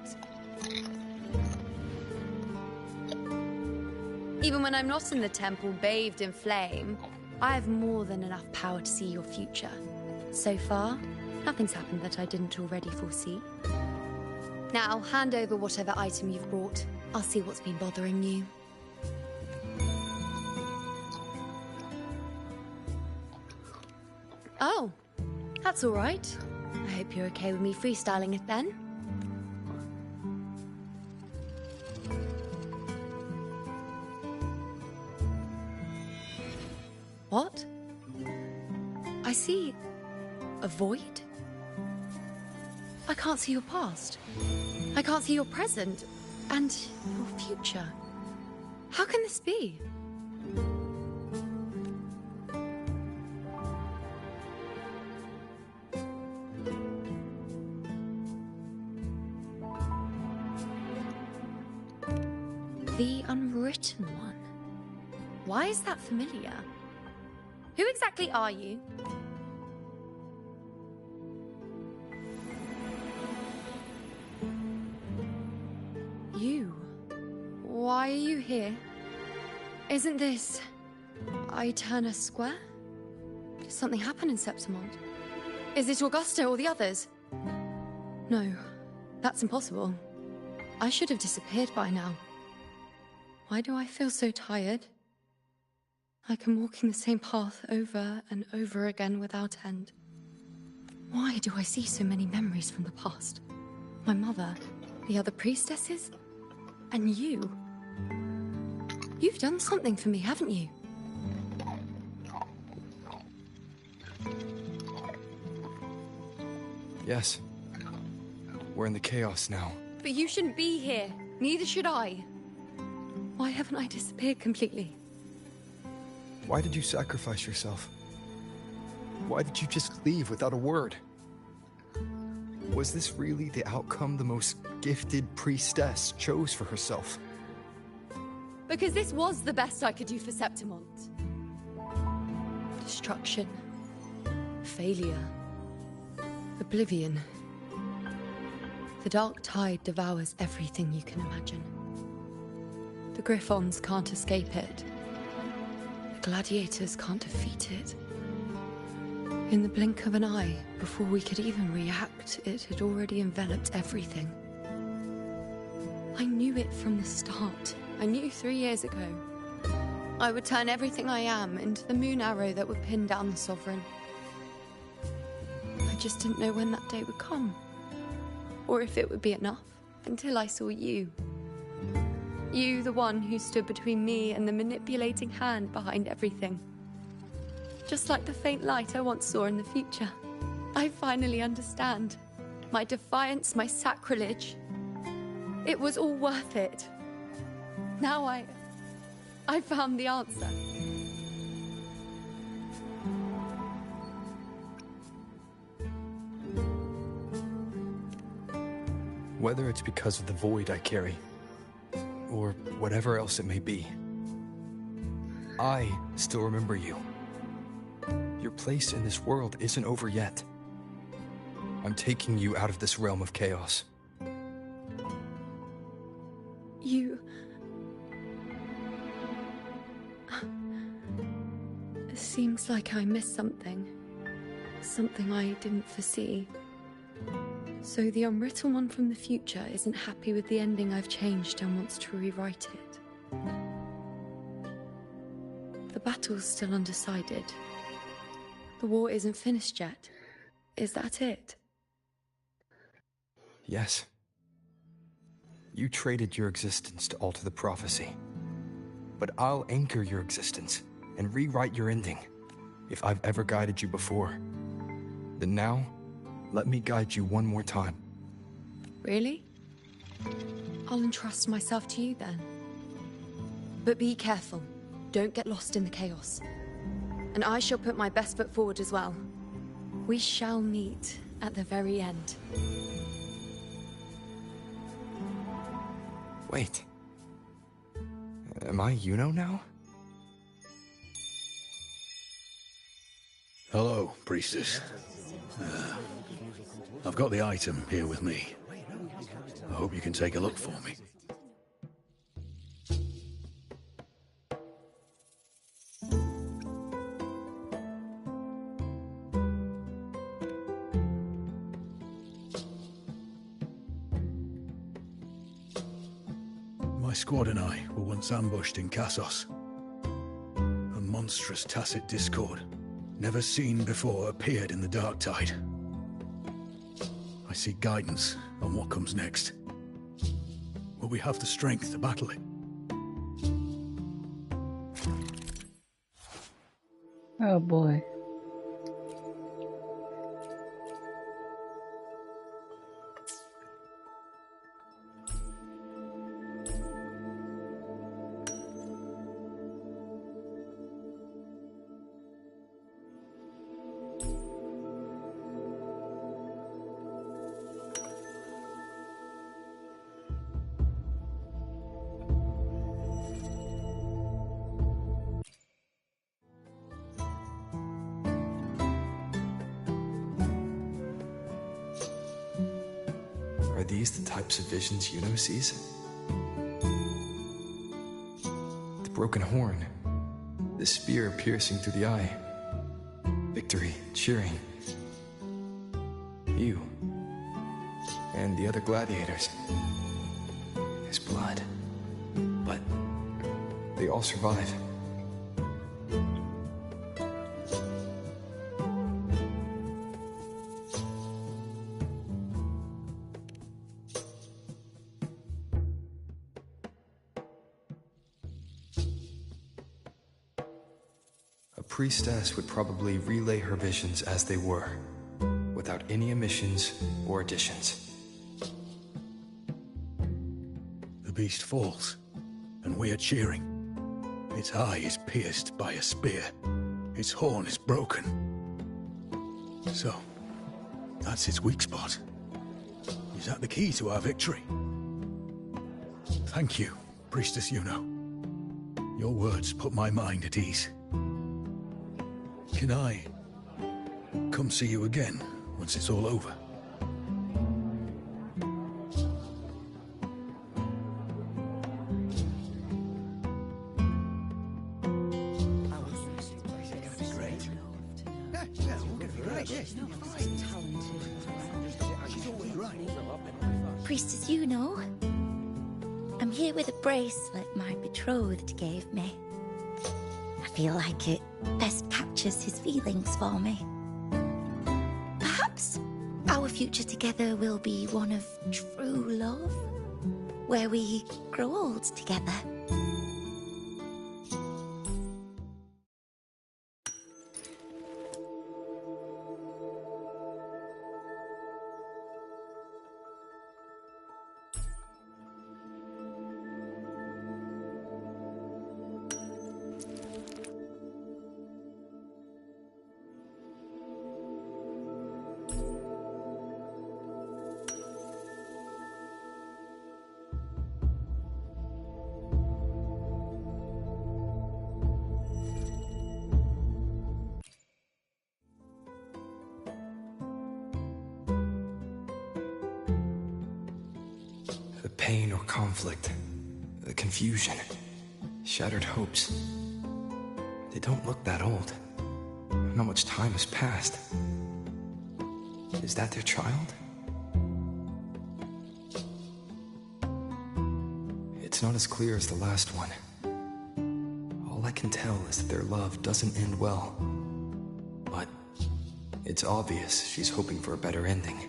Even when I'm not in the temple bathed in flame, I have more than enough power to see your future. So far, nothing's happened that I didn't already foresee. Now, hand over whatever item you've brought. I'll see what's been bothering you. Oh, that's all right. I hope you're okay with me freestyling it then. What? I see a void? I can't see your past. I can't see your present and your future. How can this be? The unwritten one. Why is that familiar? Who exactly are you? You? Why are you here? Isn't this... Eterna Square? Did something happen in Septimont? Is it Augusta or the others? No, that's impossible. I should have disappeared by now. Why do I feel so tired? Like I'm walking the same path over and over again without end. Why do I see so many memories from the past? My mother, the other priestesses, and you. You've done something for me, haven't you? Yes. We're in the chaos now. But you shouldn't be here. Neither should I. Why haven't I disappeared completely? Why did you sacrifice yourself? Why did you just leave without a word? Was this really the outcome the most gifted priestess chose for herself? Because this was the best I could do for Septimont. Destruction. Failure. Oblivion. The dark tide devours everything you can imagine. The Griffons can't escape it. The gladiators can't defeat it. In the blink of an eye, before we could even react, it had already enveloped everything. I knew it from the start. I knew 3 years ago. I would turn everything I am into the moon arrow that would pin down the Sovereign. I just didn't know when that day would come. Or if it would be enough, until I saw you. You, the one who stood between me and the manipulating hand behind everything. Just like the faint light I once saw in the future. I finally understand. My defiance, my sacrilege. It was all worth it. Now I found the answer. Whether it's because of the void I carry, or whatever else it may be, I still remember you. Your place in this world isn't over yet. I'm taking you out of this realm of chaos. You... It seems like I missed something. Something I didn't foresee. So the unwritten one from the future isn't happy with the ending I've changed and wants to rewrite it. The battle's still undecided. The war isn't finished yet. Is that it? Yes. You traded your existence to alter the prophecy. But I'll anchor your existence and rewrite your ending. If I've ever guided you before, then now, let me guide you one more time. Really? I'll entrust myself to you then. But be careful. Don't get lost in the chaos. And I shall put my best foot forward as well. We shall meet at the very end. Wait. Am I Yuno now? Hello, priestess. I've got the item here with me. I hope you can take a look for me. My squad and I were once ambushed in Kassos. A monstrous tacit discord, never seen before, appeared in the dark tide. I seek guidance on what comes next. Will we have the strength to battle it? Oh boy. Are these the types of visions Yuno sees? The broken horn, the spear piercing through the eye, victory, cheering. You, and the other gladiators. His blood. But they all survive. A priestess would probably relay her visions as they were, without any omissions or additions. The beast falls, and we are cheering. Its eye is pierced by a spear. Its horn is broken. So, that's its weak spot. Is that the key to our victory? Thank you, Priestess Yuno. Your words put my mind at ease. Can I come see you again once it's all over? Priestess Yuno, I'm here with a bracelet my betrothed gave me. I feel like it best captures his feelings for me. Perhaps our future together will be one of true love, where we grow old together. The pain or conflict, the confusion, shattered hopes. They don't look that old. Not much time has passed. Is that their child? It's not as clear as the last one. All I can tell is that their love doesn't end well. But it's obvious she's hoping for a better ending.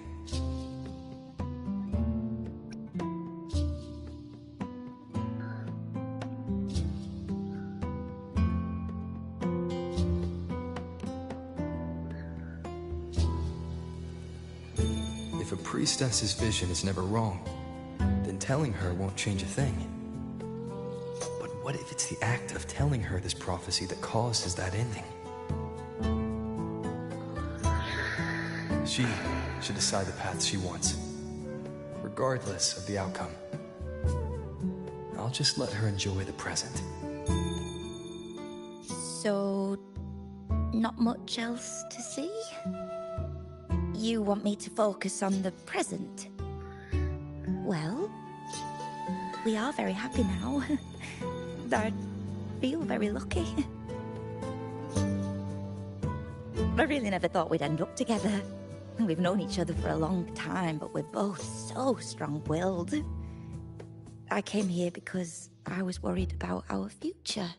If a priestess's vision is never wrong, then telling her won't change a thing. But what if it's the act of telling her this prophecy that causes that ending? She should decide the path she wants, regardless of the outcome. I'll just let her enjoy the present. So, not much else to see? You want me to focus on the present? Well, we are very happy now. I feel very lucky. I really never thought we'd end up together. We've known each other for a long time, but we're both so strong-willed. I came here because I was worried about our future.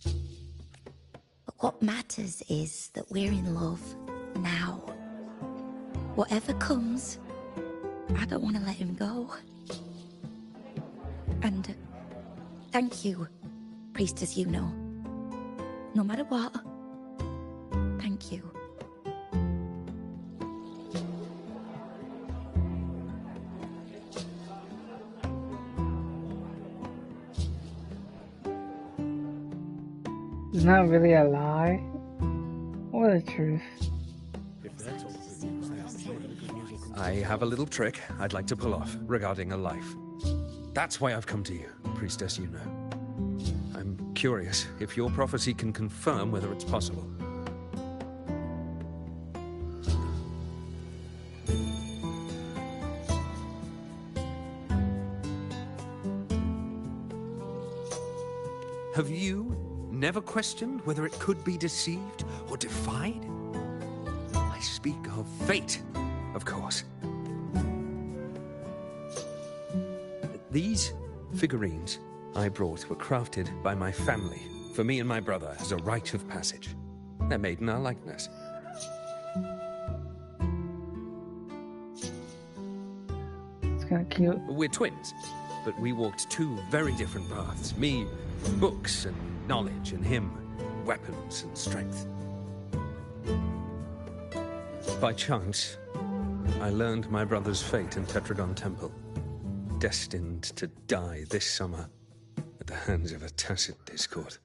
But what matters is that we're in love now. Whatever comes, I don't want to let him go. And thank you, Priestess Yuno. No matter what, thank you. It's not really a lie, or the truth. I have a little trick I'd like to pull off regarding a life. That's why I've come to you, Priestess Yuno. I'm curious if your prophecy can confirm whether it's possible. Have you never questioned whether it could be deceived or defied? I speak of fate, of course. These figurines I brought were crafted by my family for me and my brother as a rite of passage. They're made in our likeness. It's kind of cute. We're twins, but we walked two very different paths. Me, books and knowledge, and him, weapons and strength. By chance, I learned my brother's fate in Tetragon Temple. Destined to die this summer at the hands of a tacit discord.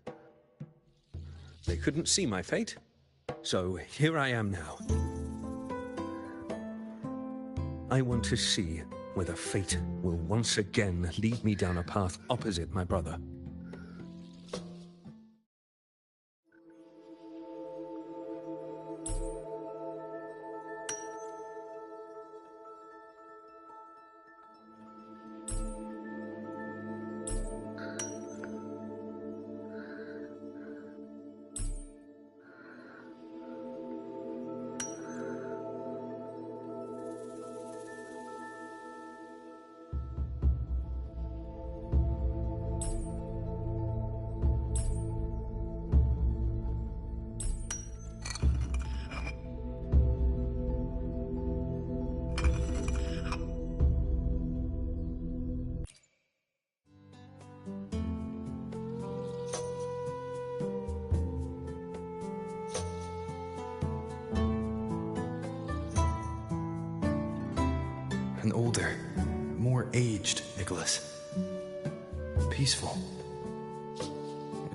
They couldn't see my fate, so here I am now. I want to see whether fate will once again lead me down a path opposite my brother. An older, more aged Nicholas. Peaceful.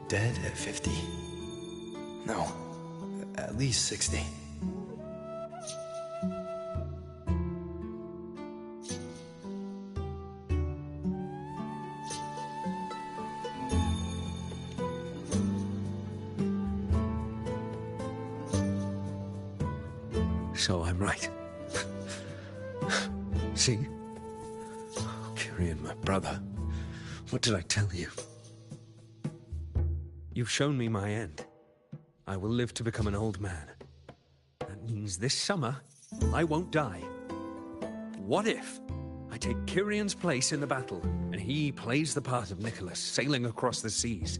Dead at 50. No, at least 60. So I'm right. See? Kyrian, my brother. What did I tell you? You've shown me my end. I will live to become an old man. That means this summer, I won't die. What if I take Kyrian's place in the battle, and he plays the part of Nicholas, sailing across the seas?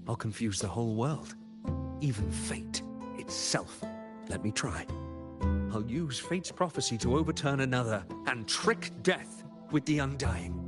I'll confuse the whole world. Even fate itself. Let me try. I'll use fate's prophecy to overturn another and trick death with the undying.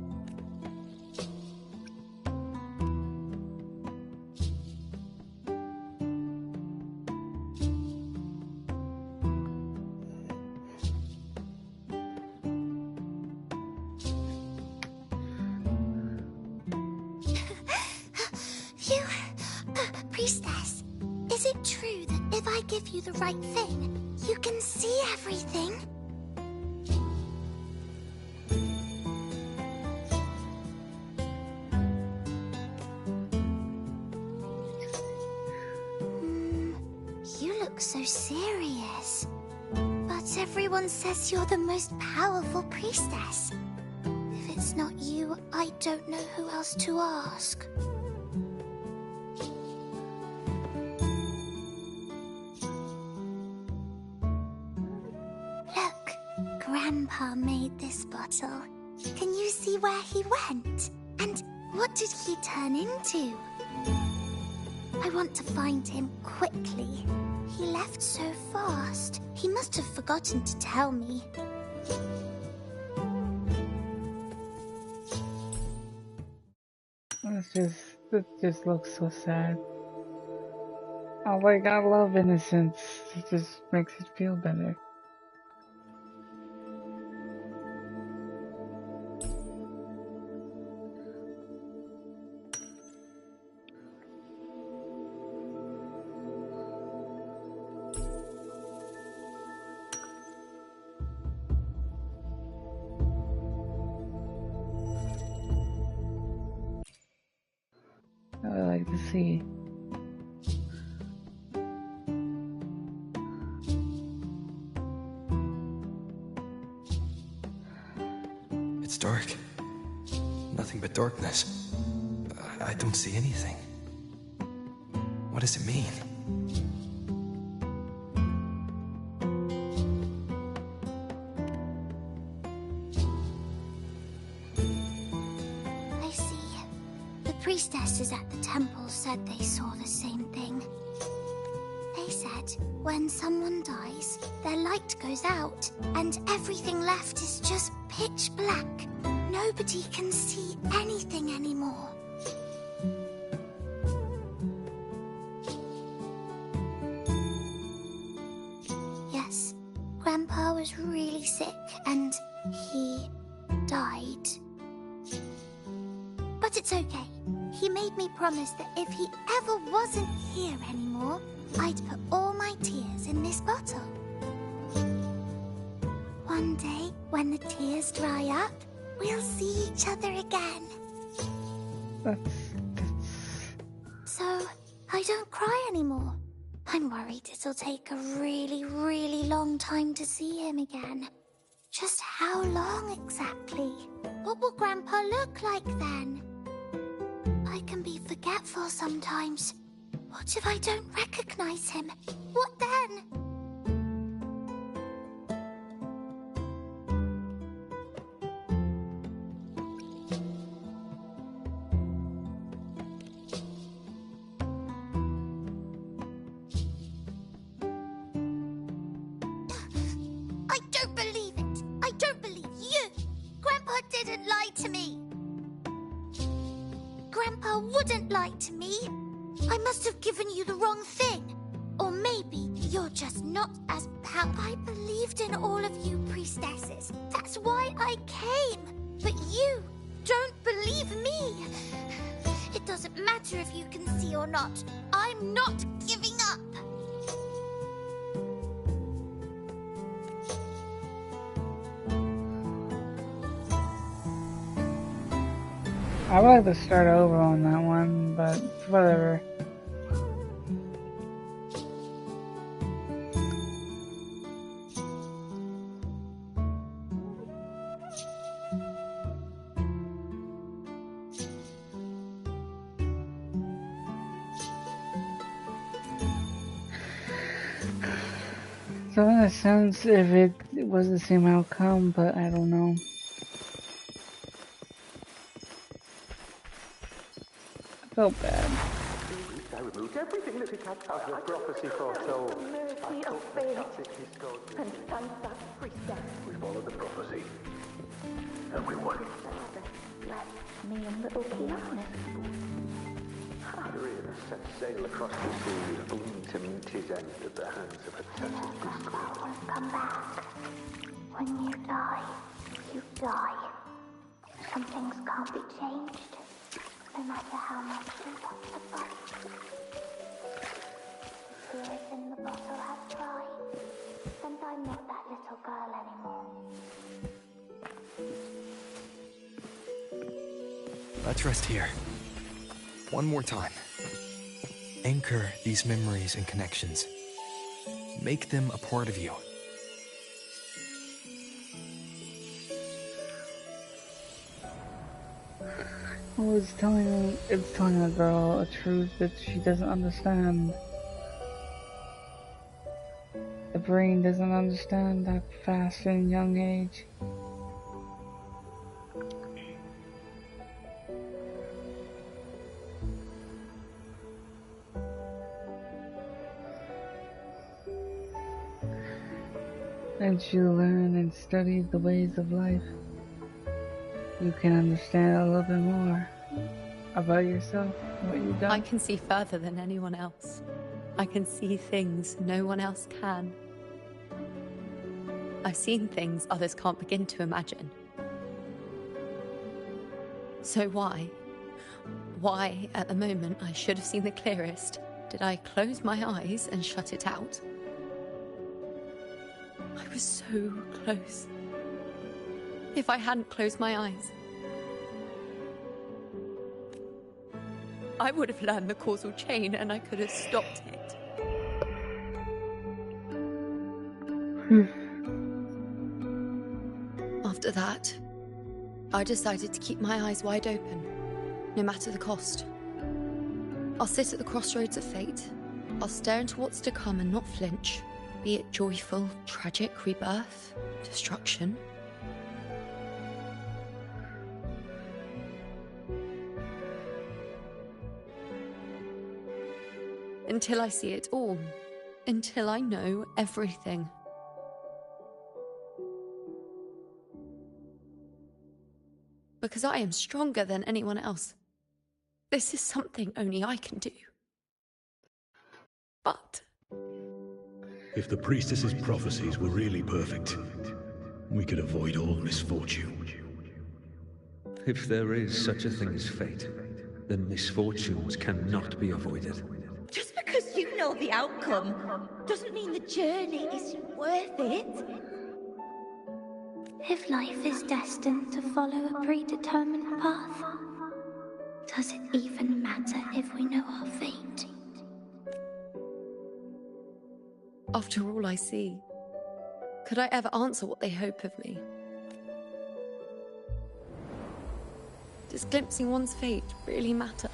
Priestess, is it true that if I give you the right thing, you can see everything? You look so serious. But everyone says you're the most powerful priestess. If it's not you, I don't know who else to ask. Grandpa made this bottle. Can you see where he went? And what did he turn into? I want to find him quickly. He left so fast. He must have forgotten to tell me. It just looks so sad. I love innocence. It just makes it feel better. I would like to see. It's dark. Nothing but darkness. I don't see anything. What does it mean? I see. The priestesses at the temple said they saw the same thing. They said when someone dies, their light goes out, and everything left is just pitch black. Nobody can see anything anymore. Yes, Grandpa was really sick, and he died. But it's okay. He made me promise that if he ever wasn't here anymore, I'd put all my tears in this bottle. One day, when the tears dry up, we'll see each other again. So, I don't cry anymore. I'm worried it'll take a really, really long time to see him again. Just how long exactly? What will Grandpa look like then? I can be forgetful sometimes. What if I don't recognize him? What then? I don't believe it. I don't believe you. Grandpa didn't lie to me. Grandpa wouldn't lie to me. I must have given you the wrong thing. Or maybe you're just not as powerful. I believed in all of you priestesses. That's why I came. But you don't believe me. It doesn't matter if you can see or not. I'm not giving up. I would like to start over on that one, but whatever. So in a sense, if it was the same outcome, but I don't know. I felt bad. I removed everything that it had as the prophecy foretold. Mercy of fate and Sansa priestess. We followed the prophecy, and we won. Left me and little Kiana. Irina set sail across the sea, only to meet his end at the hands of a tested discord. Come back. When you die, you die. Some things can't be changed, no matter how much you want to fight. The spirit in the bottle has tried, and I'm not that little girl anymore. Let's rest here. One more time. Anchor these memories and connections. Make them a part of you. It's telling a girl a truth that she doesn't understand. The brain doesn't understand that fast and young age. As you learn and study the ways of life, you can understand a little bit more about yourself, what you've done. I can see further than anyone else. I can see things no one else can. I've seen things others can't begin to imagine. So why, at the moment I should have seen the clearest, did I close my eyes and shut it out? I was so close. If I hadn't closed my eyes, I would have learned the causal chain and I could have stopped it. After that, I decided to keep my eyes wide open, no matter the cost. I'll sit at the crossroads of fate. I'll stare into what's to come and not flinch. Be it joyful, tragic, rebirth, destruction. Until I see it all. Until I know everything. Because I am stronger than anyone else. This is something only I can do. But if the priestess's prophecies were really perfect, we could avoid all misfortune. If there is such a thing as fate, then misfortunes cannot be avoided. Just because you know the outcome doesn't mean the journey isn't worth it. If life is destined to follow a predetermined path, does it even matter if we know our fate? after all I see, could I ever answer what they hope of me? Does glimpsing one's fate really matter?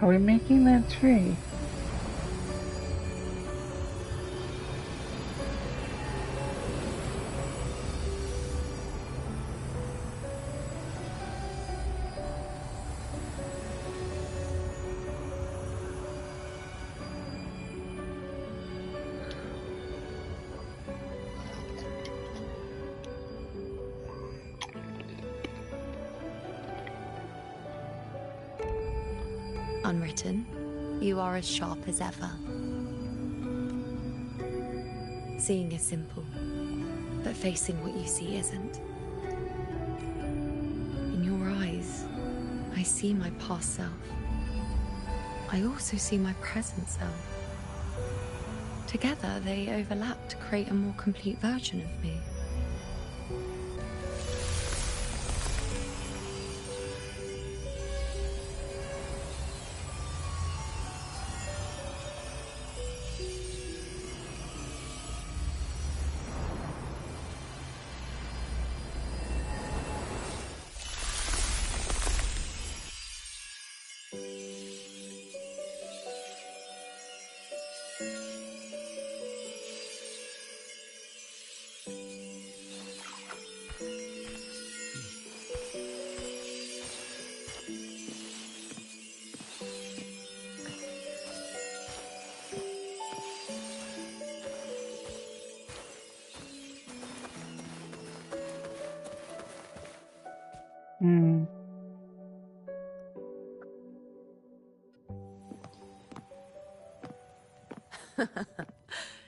Are we making that tree? Unwritten, you are as sharp as ever. Seeing is simple, but facing what you see isn't. In your eyes, I see my past self. I also see my present self. Together, they overlap to create a more complete version of me.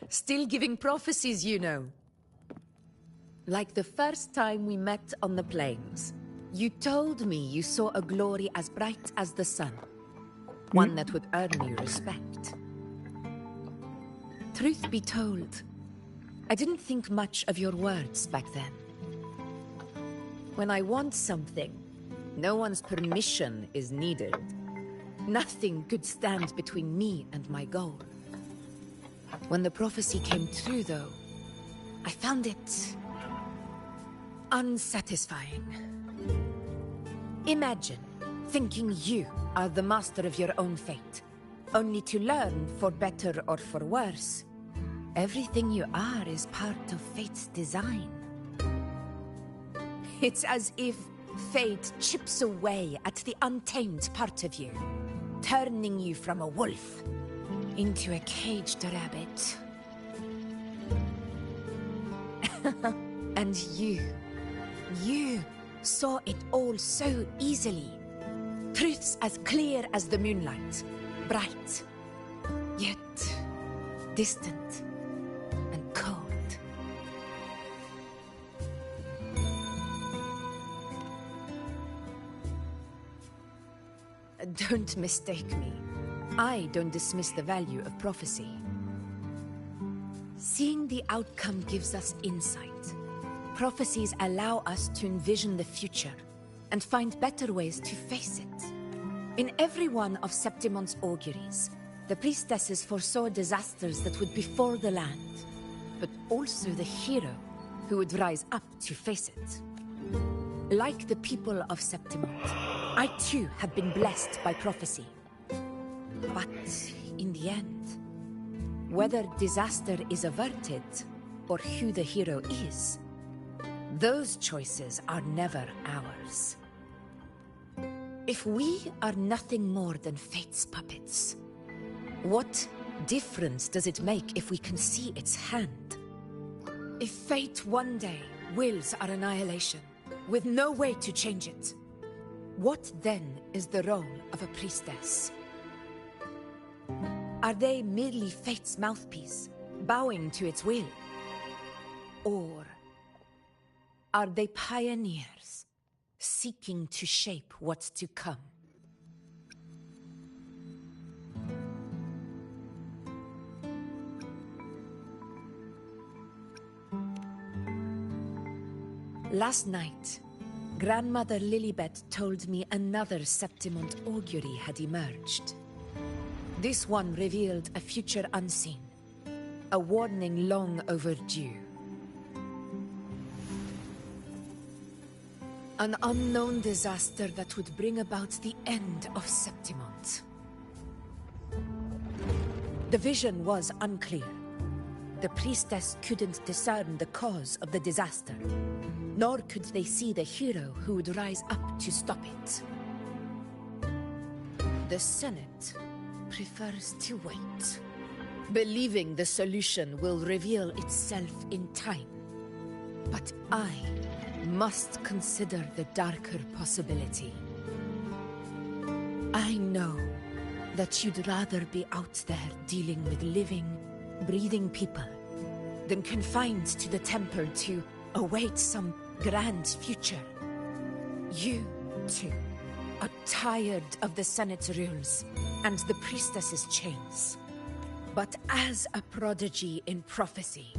Still giving prophecies, you know. Like the first time we met on the plains. You told me you saw a glory as bright as the sun. One that would earn me respect. Truth be told, I didn't think much of your words back then. When I want something, no one's permission is needed. Nothing could stand between me and my goal. When the prophecy came true, though, I found it unsatisfying. Imagine thinking you are the master of your own fate, only to learn, for better or for worse, everything you are is part of fate's design. It's as if fate chips away at the untamed part of you, turning you from a wolf into a caged rabbit. And you saw it all so easily. Truths as clear as the moonlight, bright, yet distant and cold. Don't mistake me. I don't dismiss the value of prophecy. Seeing the outcome gives us insight, Prophecies allow us to envision the future and find better ways to face it. In every one of Septimon's auguries, the priestesses foresaw disasters that would befall the land, but also the hero who would rise up to face it. Like the people of Septimont, I too have been blessed by prophecy. But in the end, whether disaster is averted or who the hero is, those choices are never ours. If we are nothing more than fate's puppets, what difference does it make if we can see its hand? If fate one day wills our annihilation, with no way to change it, what then is the role of a priestess? Are they merely fate's mouthpiece, bowing to its will? Or are they pioneers, seeking to shape what's to come? Last night, Grandmother Lilibet told me another Septimont augury had emerged. This one revealed a future unseen, a warning long overdue. An unknown disaster that would bring about the end of Septimont. The vision was unclear. The priestess couldn't discern the cause of the disaster, nor could they see the hero who would rise up to stop it. The Senate prefers to wait, believing the solution will reveal itself in time. But I must consider the darker possibility. I know that you'd rather be out there dealing with living, breathing people than confined to the temple to await some grand future. You, too, are tired of the Senate's rules and the priestess's chains. But as a prodigy in prophecy,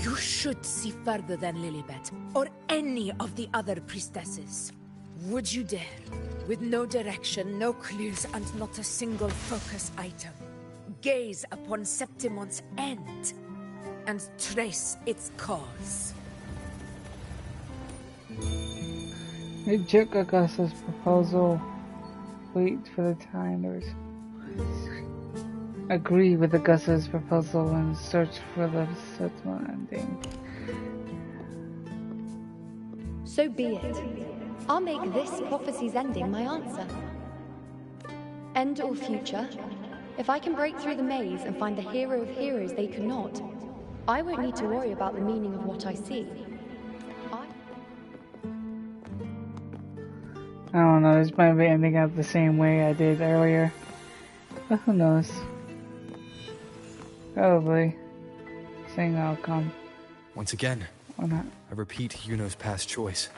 you should see further than Lilibet or any of the other priestesses. Would you dare, with no direction, no clues, and not a single focus item, gaze upon Septimont's end and trace its cause? Reject Augusta's proposal. Wait for the time. Agree with Augusta's proposal and search for the Septimont ending. So be it. I'll make this prophecy's ending my answer. End or future, if I can break through the maze and find the hero of heroes they could not, I won't need to worry about the meaning of what I see. I don't know, this might be ending up the same way I did earlier. But who knows? Probably. Same outcome. Once again, Or not. I repeat Yuno's past choice.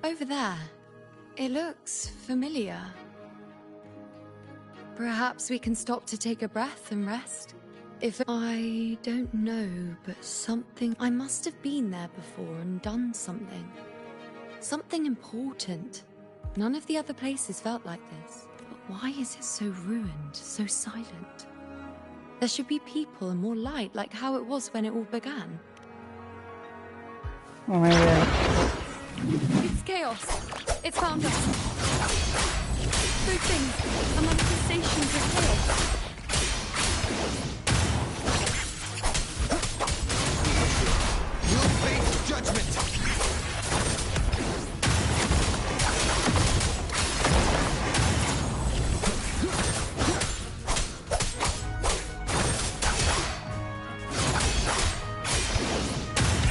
Over there. It looks familiar. Perhaps we can stop to take a breath and rest? If I don't know, but something... I must have been there before and done something. Something important. None of the other places felt like this. But why is it so ruined, so silent? There should be people and more light, like how it was when it all began. Oh, maybe It's chaos. It's found us. Those things are manifestations of chaos. You'll face judgment.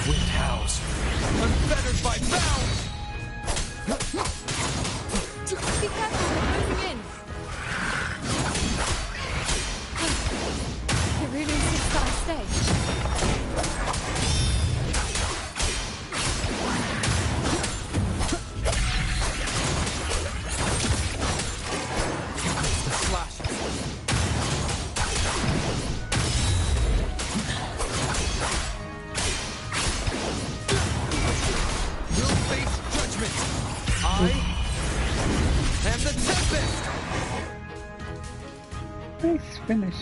Wind howls, unfettered by bounds. Be careful, we're closing in. finish.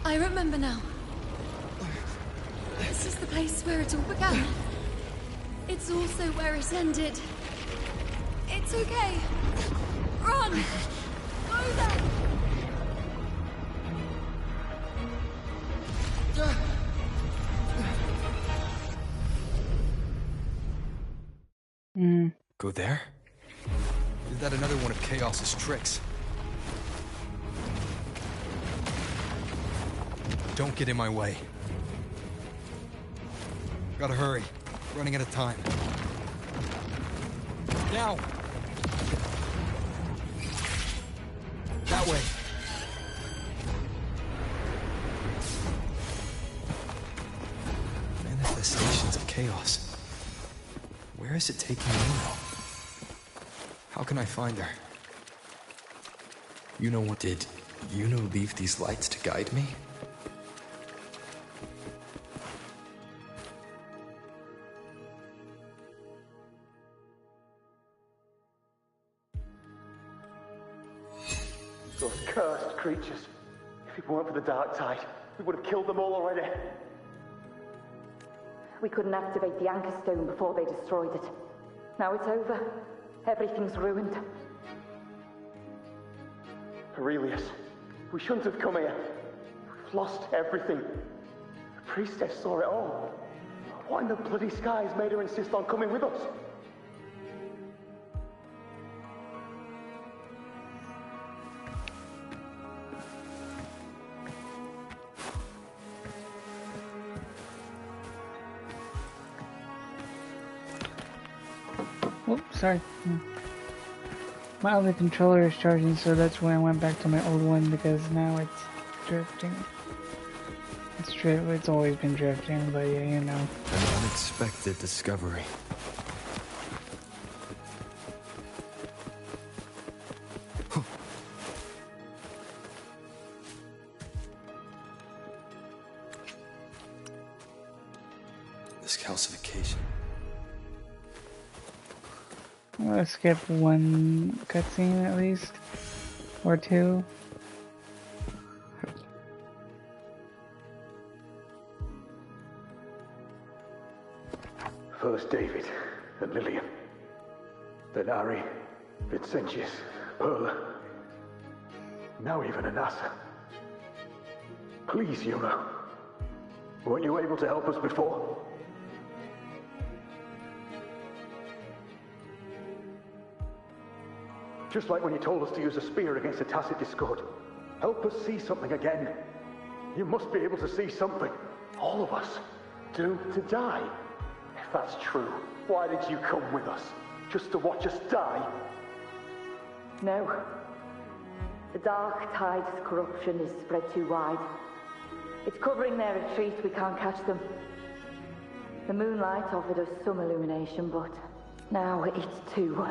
I remember now. This is the place where it all began. It's also where it ended. It's okay. Run! Go there! Go there? Is that another one of Chaos's tricks? Don't get in my way. Gotta hurry. Running out of time. Now! That way. Manifestations of chaos. Where is it taking me now? How can I find her? You know what? Did Yuno leave these lights to guide me? Those cursed creatures. If it weren't for the dark tide, we would have killed them all already. We couldn't activate the anchor stone before they destroyed it. Now it's over. Everything's ruined. Aurelius, we shouldn't have come here. We've lost everything. The priestess saw it all. What in the bloody skies made her insist on coming with us? Whoops, sorry. My other controller is charging, so that's why I went back to my old one, because now it's drifting. It's always been drifting, but yeah, you know. An unexpected discovery. This calcification. I'm gonna skip one cutscene at least, or two. First David and Lillian. Then Ari, Vincentius, Perla. Now even Anassa. Please, Yuno. Weren't you able to help us before? Just like when you told us to use a spear against the tacit discord. Help us see something again. You must be able to see something. All of us. Doomed to die. If that's true, why did you come with us? Just to watch us die? No. The dark tide's corruption is spread too wide. It's covering their retreat, we can't catch them. The moonlight offered us some illumination, but now it too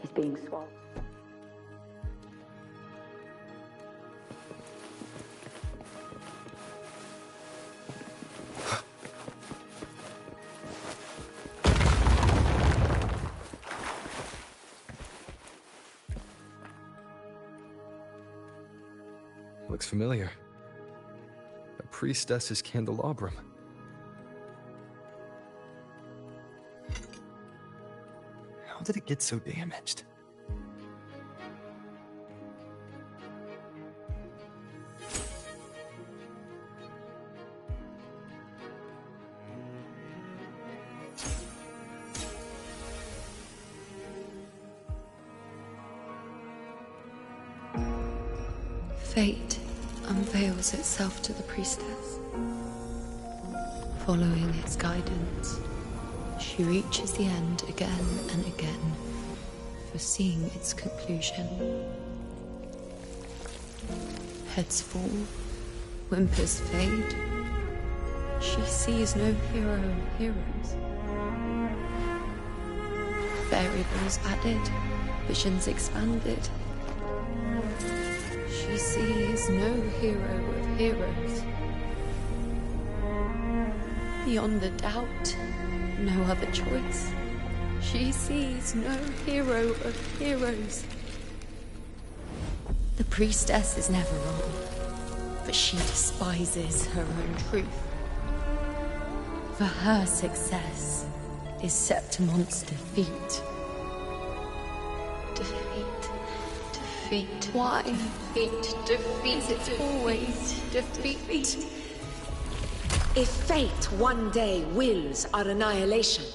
is being swallowed. Looks familiar. A priestess's candelabrum. How did it get so damaged? Fate unveils itself to the priestess. Following its guidance, she reaches the end again and again, foreseeing its conclusion. Heads fall, whimpers fade. She sees no hero of heroes. Variables added, visions expanded. She sees no hero of heroes. Beyond a doubt, no other choice. She sees no hero of heroes. The priestess is never wrong, but she despises her own truth. For her success is Septimon's defeat. Defeat. Why? Defeat. It's always defeat. If fate one day wills our annihilation,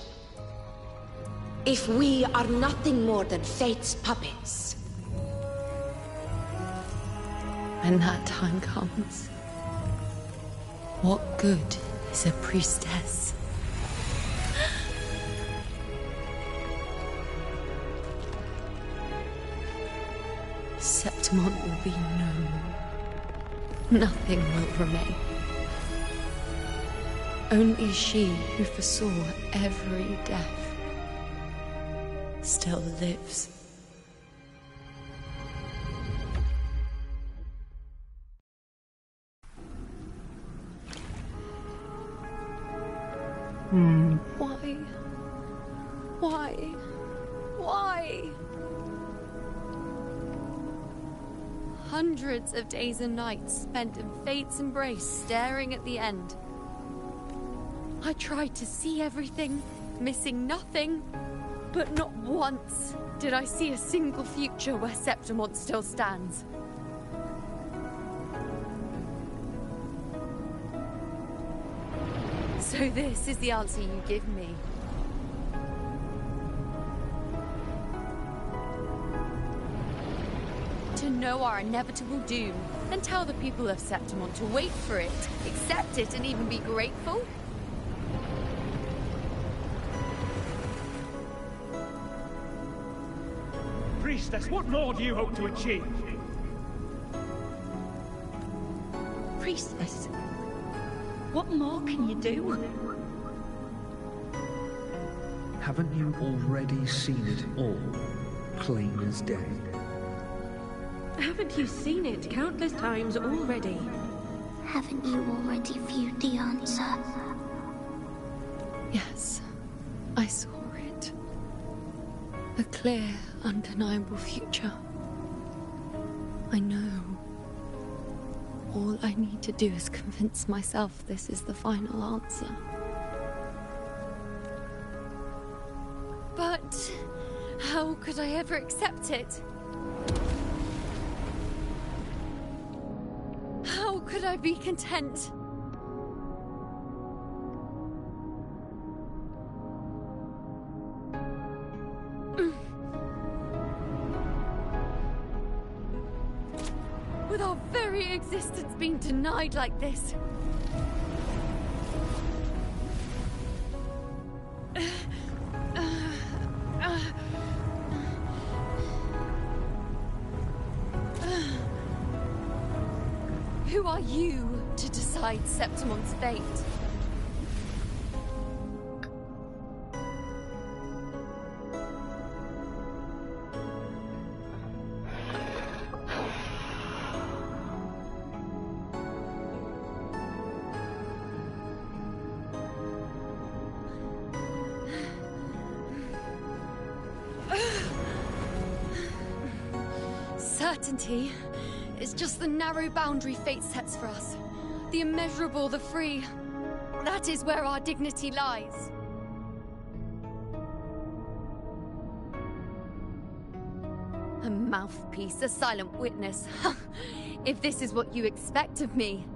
if we are nothing more than fate's puppets, when that time comes, what good is a priestess? Septimon will be known. Nothing will remain. Only she who foresaw every death still lives. Why? Why? Hundreds of days and nights spent in fate's embrace, staring at the end. I tried to see everything, missing nothing, but not once did I see a single future where Septimon still stands. So this is the answer you give me. To know our inevitable doom, and tell the people of Septimon to wait for it, accept it, and even be grateful? Priestess, what more do you hope to achieve? Priestess, what more can you do? Haven't you already seen it all, plain as day? Haven't you seen it countless times already? Haven't you already viewed the answer? Yes, I saw it. A clear, undeniable future. I know. All I need to do is convince myself this is the final answer. But how could I ever accept it? How could I be content? With our very existence being denied like this. Who are you to decide Septimon's fate? Certainty is just the narrow boundary fate sets for us. The immeasurable, the free. That is where our dignity lies. A mouthpiece, a silent witness. If this is what you expect of me.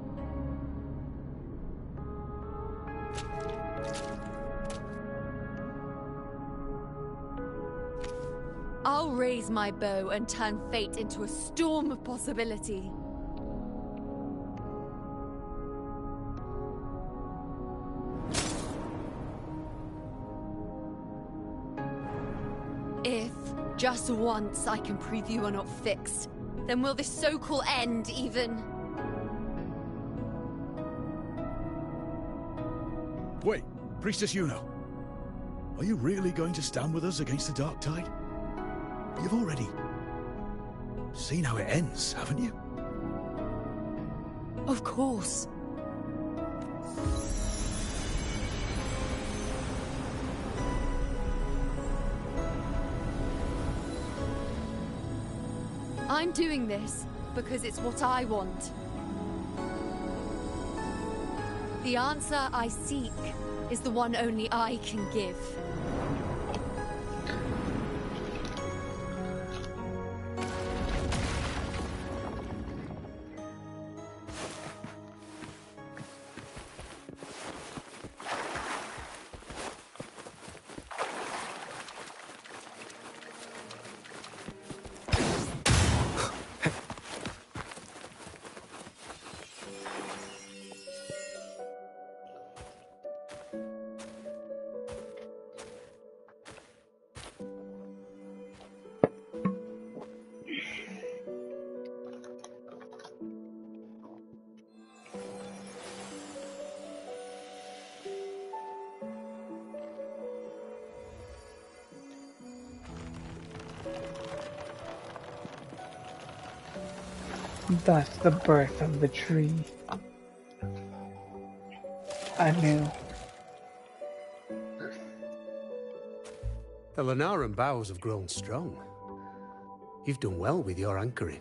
I'll raise my bow and turn fate into a storm of possibility. If, just once, I can prove you are not fixed, then will this so-called end even? Wait, Priestess Yuno. Are you really going to stand with us against the Dark Tide? You've already seen how it ends, haven't you? Of course. I'm doing this because it's what I want. The answer I seek is the one only I can give. Thus the birth of the tree. I knew. The Lunaran boughs have grown strong. You've done well with your anchoring.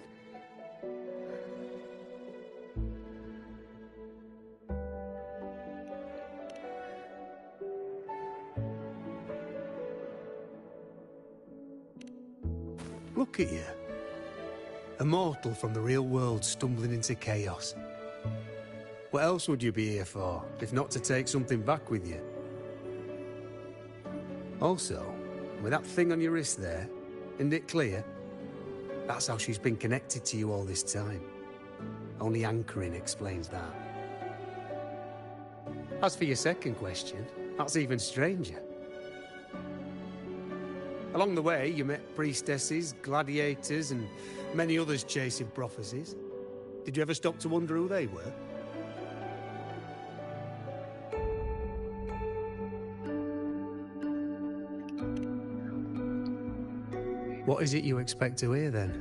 Look at you. A mortal from the real world stumbling into chaos. What else would you be here for, if not to take something back with you? Also, with that thing on your wrist there, isn't it clear? That's how she's been connected to you all this time. Only anchoring explains that. As for your second question, that's even stranger. Along the way, you met priestesses, gladiators, and many others chasing prophecies. Did you ever stop to wonder who they were? What is it you expect to hear, then?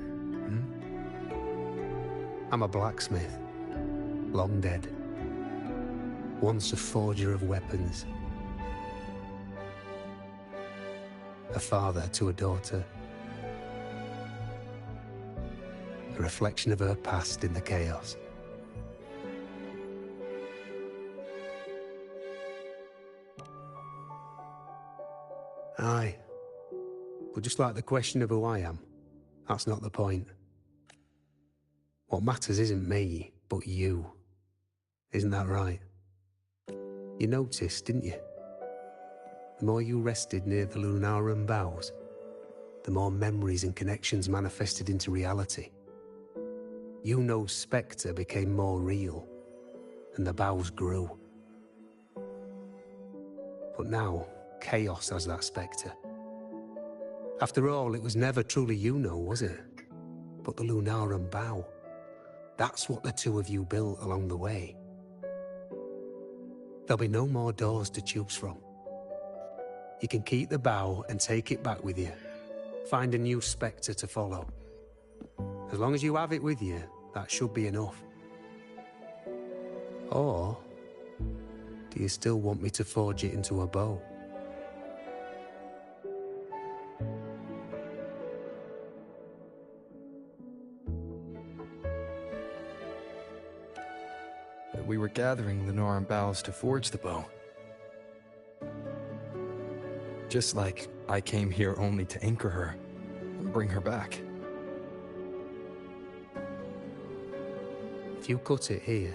I'm a blacksmith. Long dead. Once a forger of weapons. A father to a daughter. A reflection of her past in the chaos. Aye. But just like the question of who I am, that's not the point. What matters isn't me, but you. Isn't that right? You noticed, didn't you? The more you rested near the Lunaran boughs, the more memories and connections manifested into reality. Yuno's spectre became more real, and the boughs grew. But now, chaos has that spectre. After all, it was never truly Yuno, was it? But the Lunaran bough. That's what the two of you built along the way. There'll be no more doors to choose from. You can keep the bough and take it back with you. Find a new spectre to follow. As long as you have it with you, that should be enough. Or, do you still want me to forge it into a bow? We were gathering Lunaran boughs to forge the bow. Just like I came here only to anchor her and bring her back. If you cut it here,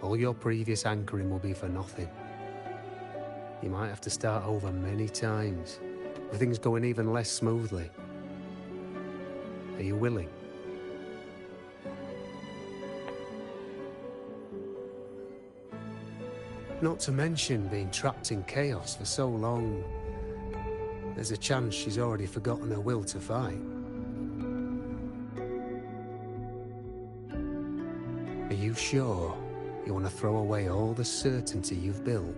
all your previous anchoring will be for nothing. You might have to start over many times, with things going even less smoothly. Are you willing? Not to mention being trapped in chaos for so long. There's a chance she's already forgotten her will to fight. Are you sure you want to throw away all the certainty you've built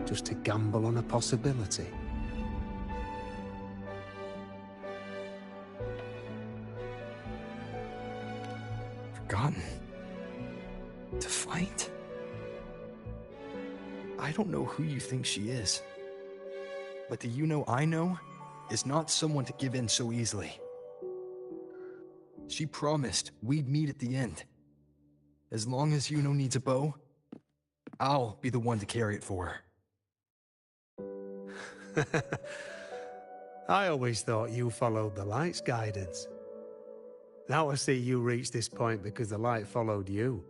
just to gamble on a possibility? Forgotten? To fight? I don't know who you think she is. But the Yuno I know is not someone to give in so easily. She promised we'd meet at the end. As long as Yuno needs a bow, I'll be the one to carry it for her. I always thought you followed the light's guidance. Now I see you reached this point because the light followed you.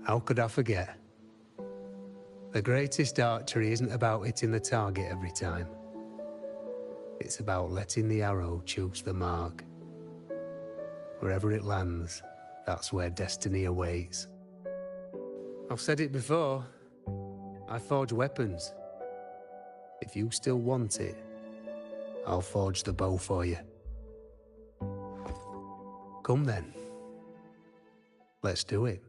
How could I forget? The greatest archery isn't about hitting the target every time. It's about letting the arrow choose the mark. Wherever it lands, that's where destiny awaits. I've said it before. I forge weapons. If you still want it, I'll forge the bow for you. Come then. Let's do it.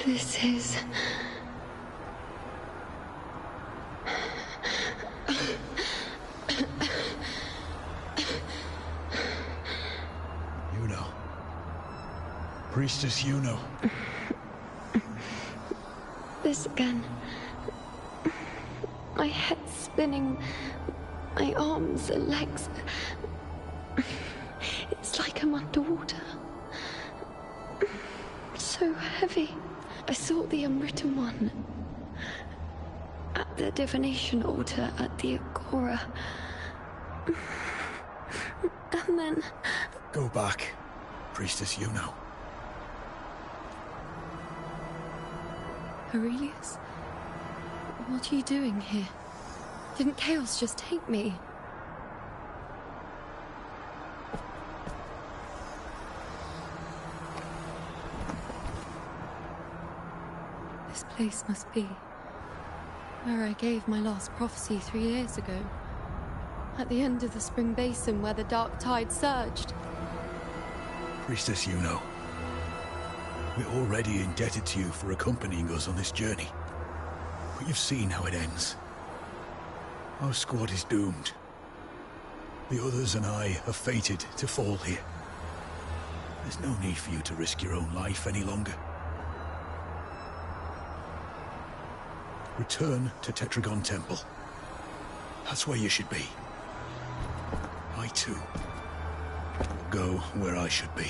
This is... Yuno. Priestess Yuno. This again. My head spinning. My arms and legs. It's like I'm underwater. So heavy. I saw the Unwritten One at the divination altar at the Agora. And then... Go back, Priestess Yuno. Aurelius? What are you doing here? Didn't Chaos just take me? This place must be where I gave my last prophecy 3 years ago. At the end of the spring basin where the dark tide surged. Priestess Yuno. We're already indebted to you for accompanying us on this journey. But you've seen how it ends. Our squad is doomed. The others and I are fated to fall here. There's no need for you to risk your own life any longer. Return to Tetragon Temple. That's where you should be. I too will go where I should be.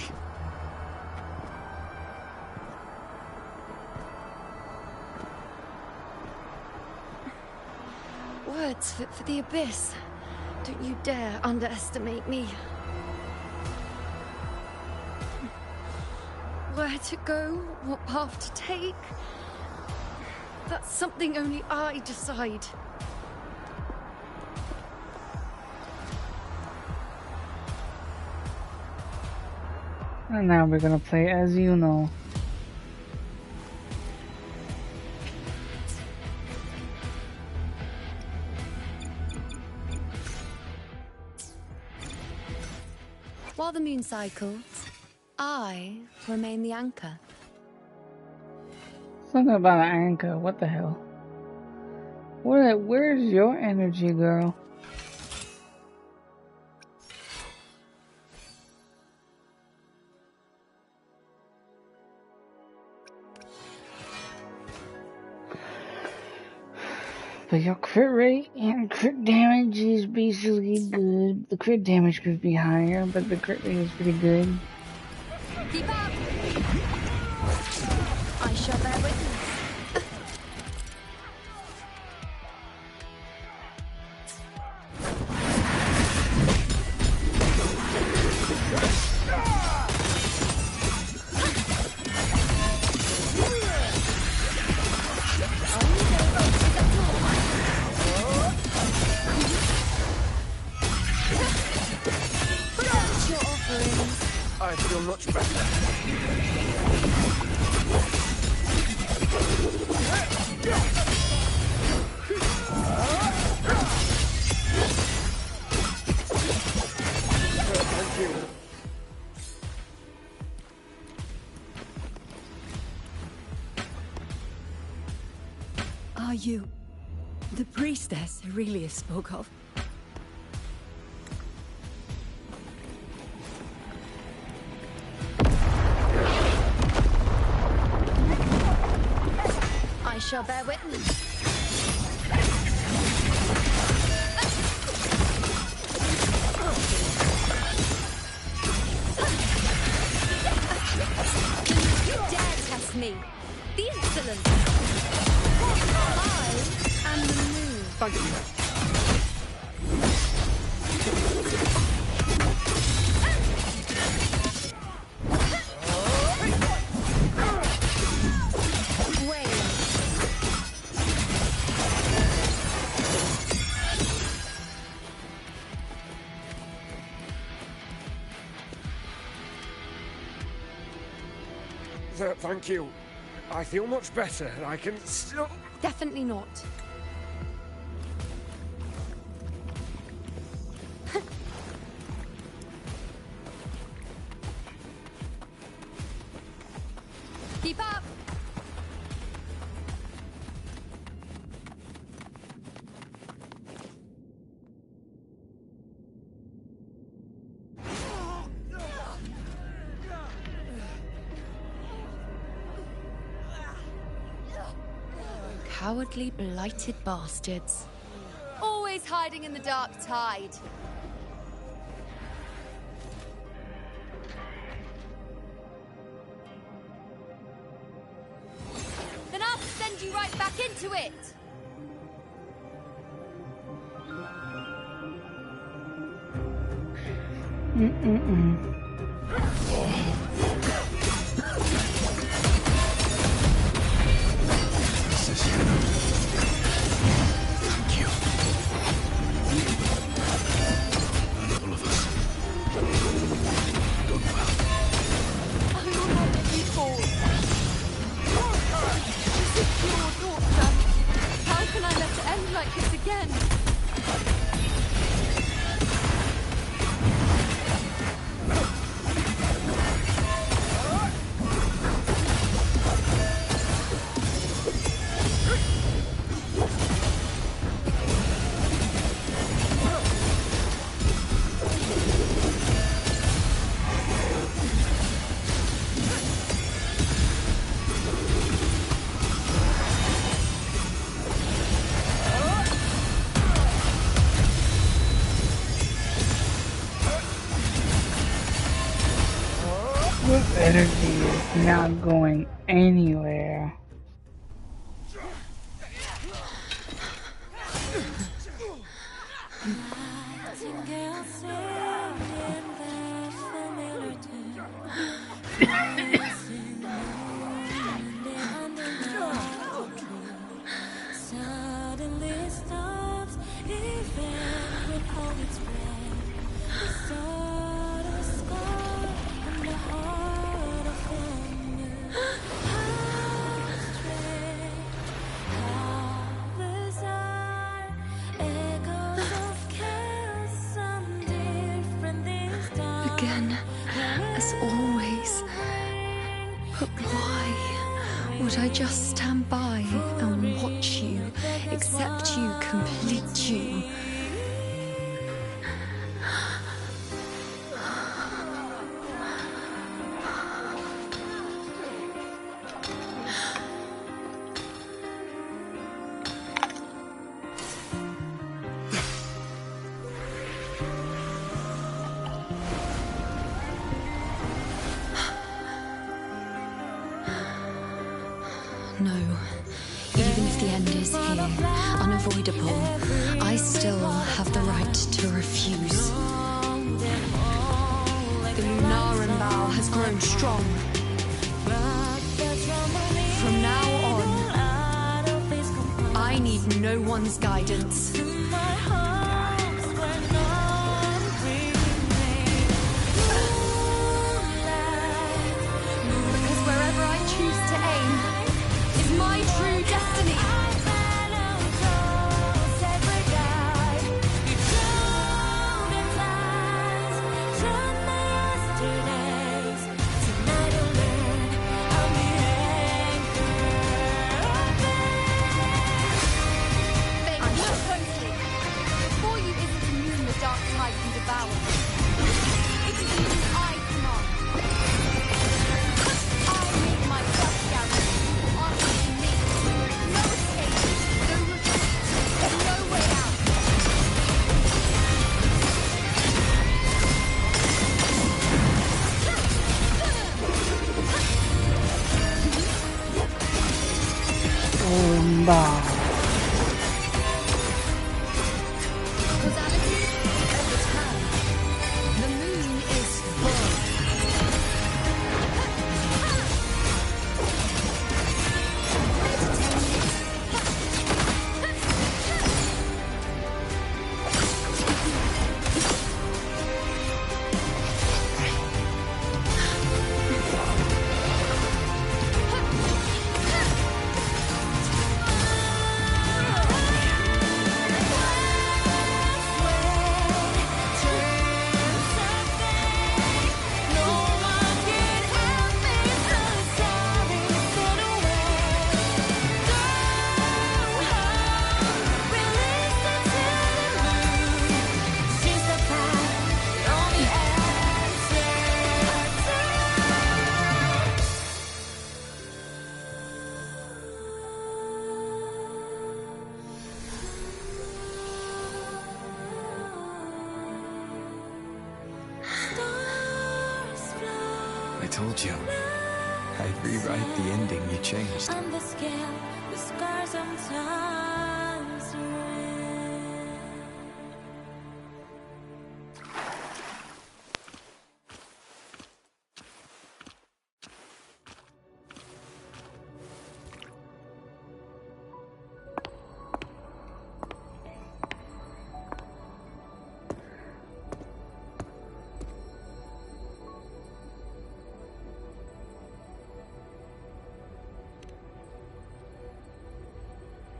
Words fit for the abyss. Don't you dare underestimate me. Where to go, what path to take, that's something only I decide. And now we're gonna play as Yuno. While the moon cycles, I remain the anchor. Something about an anchor, what the hell? Where's your energy, girl? But your crit rate and crit damage is basically good. The crit damage could be higher, but the crit rate is pretty good. Keep up! I shall bear witness. much better. Thank you. Are you the priestess Aurelius spoke of? I shall bear witness. You dare test me? The insolence! I am the moon. Thank you. Thank you. I feel much better. I can still... Definitely not. Keep up! Cowardly, blighted bastards. Always hiding in the dark tide. Then I'll send you right back into it! Thank you. All of us. Done well. I will not let you fall. This is pure torture. How can I let it end like this again? This energy is not going anywhere. Again, as always. But why would I just stand by and watch you, accept you, complete you? No. Even if the end is here, unavoidable, I still have the right to refuse. The Lunaran bow has grown strong. From now on, I need no one's guidance. told you. I'd rewrite the ending you changed. On the scale, the scars sometimes ring.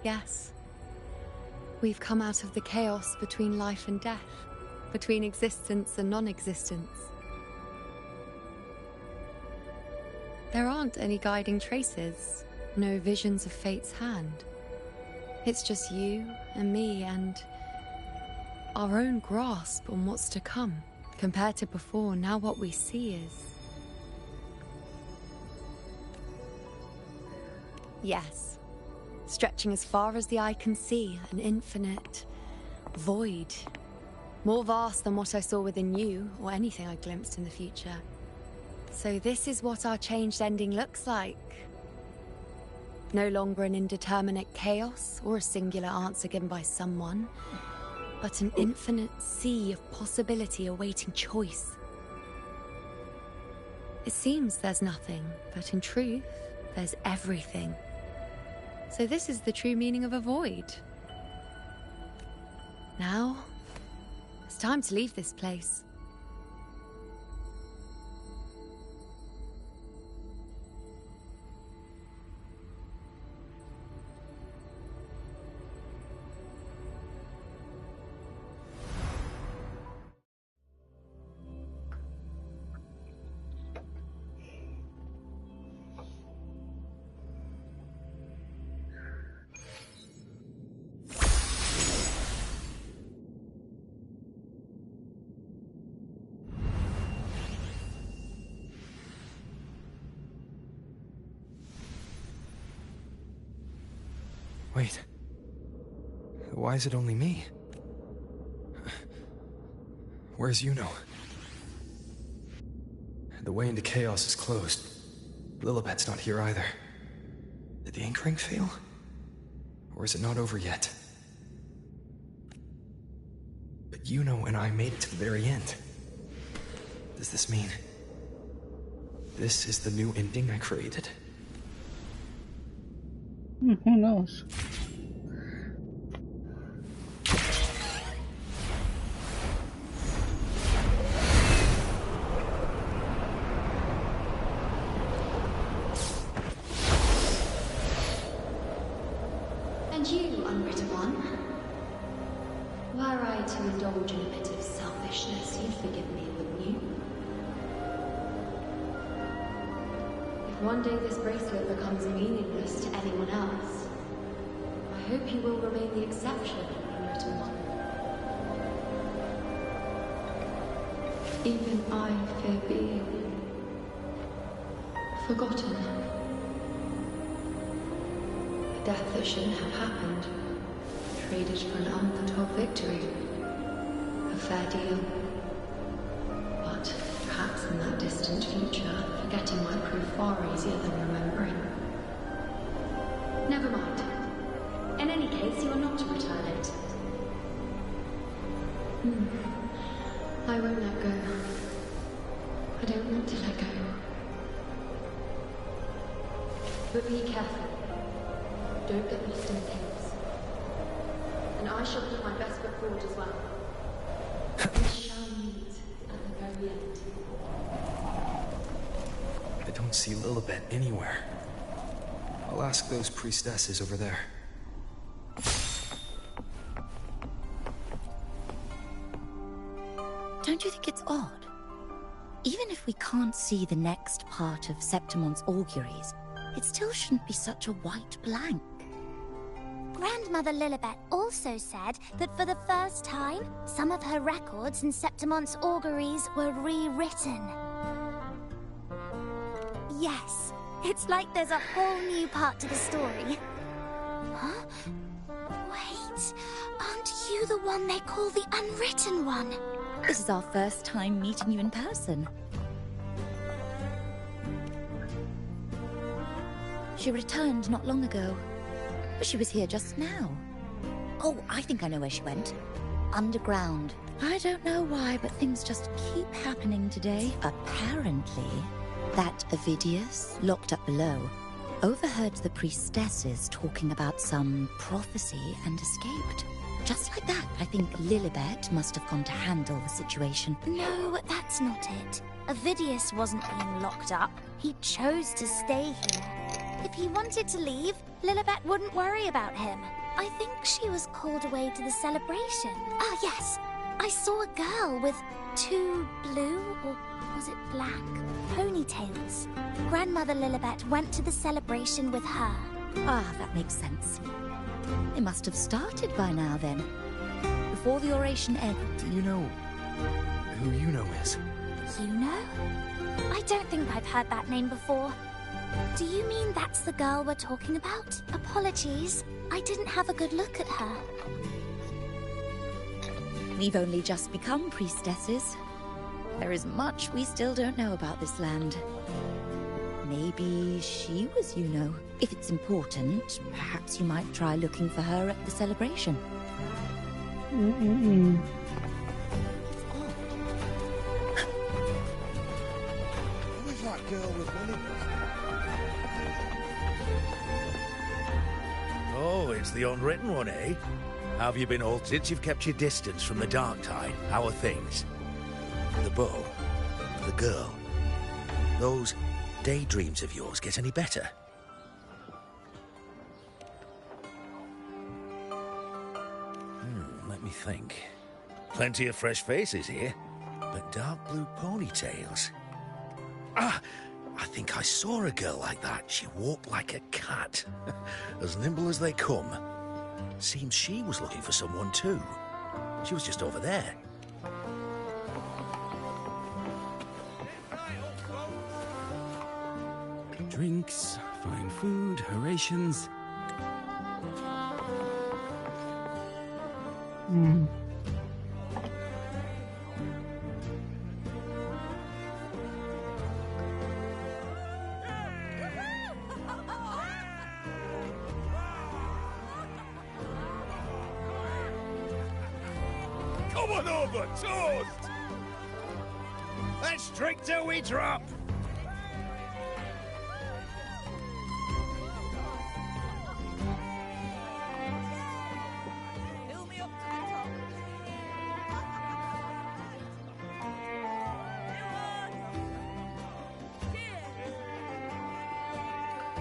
Yes. We've come out of the chaos between life and death, between existence and non-existence. There aren't any guiding traces, no visions of fate's hand. It's just you and me and our own grasp on what's to come. Compared to before, now what we see is... Yes. Stretching as far as the eye can see, an infinite void. More vast than what I saw within you, or anything I glimpsed in the future. So this is what our changed ending looks like. No longer an indeterminate chaos, or a singular answer given by someone, but an infinite sea of possibility awaiting choice. It seems there's nothing, but in truth, there's everything. So this is the true meaning of a void. Now, it's time to leave this place. Wait. Why is it only me? Where's Yuno? The way into chaos is closed. Lilibet's not here either. Did the anchoring fail? Or is it not over yet? But Yuno and I made it to the very end. Does this mean... this is the new ending I created? Who knows? And you, unwritten one, were I to indulge in a bit of selfishness, you'd forgive me, wouldn't you? If one day this bracelet becomes meaningless to anyone else, I hope you will remain the exception, unwritten one. Even I fear being forgotten. A death that shouldn't have happened, traded for an unforetold victory. A fair deal. But perhaps in that distant future, forgetting might prove far easier than remembering. Never mind. In any case, you are not to return it. I won't let go. I don't want to let go. But be careful. Don't get lost in things. And I shall put my best foot forward as well. We shall meet at the very end. I don't see Lilibet anywhere. I'll ask those priestesses over there. Don't you think it's odd? Even if we can't see the next part of Septimon's auguries, it still shouldn't be such a white blank. Grandmother Lilibet also said that for the first time, some of her records in Septimon's auguries were rewritten. Yes, it's like there's a whole new part to the story. Huh? Wait, aren't you the one they call the Unwritten One? This is our first time meeting you in person. She returned not long ago. But she was here just now. Oh, I think I know where she went. Underground. I don't know why, but things just keep happening today. Apparently, that Ovidius, locked up below, overheard the priestesses talking about some prophecy and escaped. Just like that, I think Lilibet must have gone to handle the situation. No, that's not it. Ovidius wasn't being locked up. He chose to stay here. If he wanted to leave, Lilibet wouldn't worry about him. I think she was called away to the celebration. Ah, yes. I saw a girl with 2 blue, or was it black, ponytails. Grandmother Lilibet went to the celebration with her. Ah, that makes sense. It must have started by now then. Before the oration ended. Do you know who Yuno is? Yuno? I don't think I've heard that name before. Do you mean that's the girl we're talking about? Apologies, I didn't have a good look at her. We've only just become priestesses. There is much we still don't know about this land. Maybe she was Yuno. If it's important, perhaps you might try looking for her at the celebration. Mm-mm-mm. Who is that girl with Lily? Oh, it's the unwritten one, eh? How have you been all since you've kept your distance from the dark tide? How are things? The bow? The girl? Those daydreams of yours get any better? Let me think. Plenty of fresh faces here, but dark blue ponytails. Ah! I think I saw a girl like that. She walked like a cat. As nimble as they come. Seems she was looking for someone too. She was just over there. Drinks, fine food, rations. Come on over, toast! Let's drink till we drop!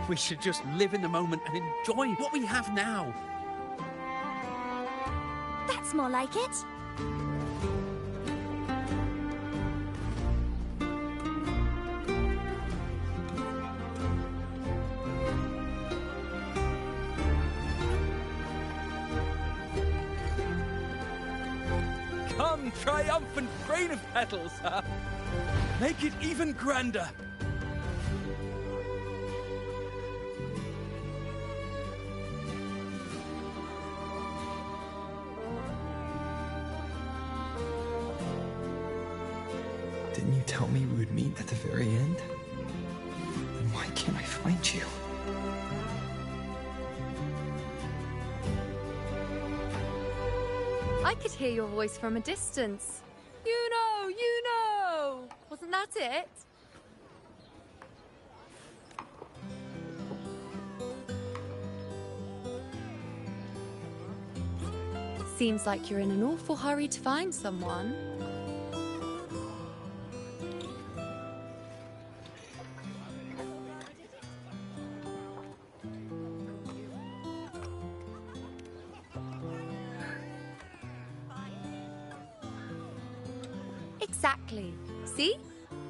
We should just live in the moment and enjoy what we have now. That's more like it. Come, triumphant train of petals, huh? Make it even grander. Didn't you tell me we would meet at the very end? Then why can't I find you? I could hear your voice from a distance. You know! Wasn't that it? Seems like you're in an awful hurry to find someone. Exactly. See?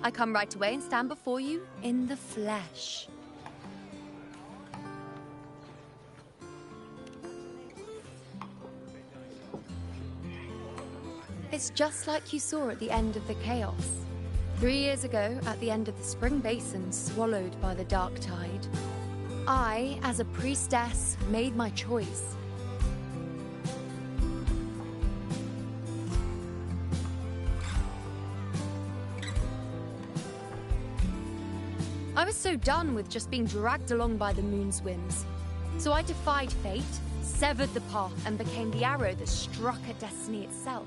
I come right away and stand before you in the flesh. It's just like you saw at the end of the chaos. 3 years ago, at the end of the spring basin swallowed by the dark tide, I, as a priestess, made my choice. I was so done with just being dragged along by the moon's whims. So I defied fate, severed the path, and became the arrow that struck at destiny itself.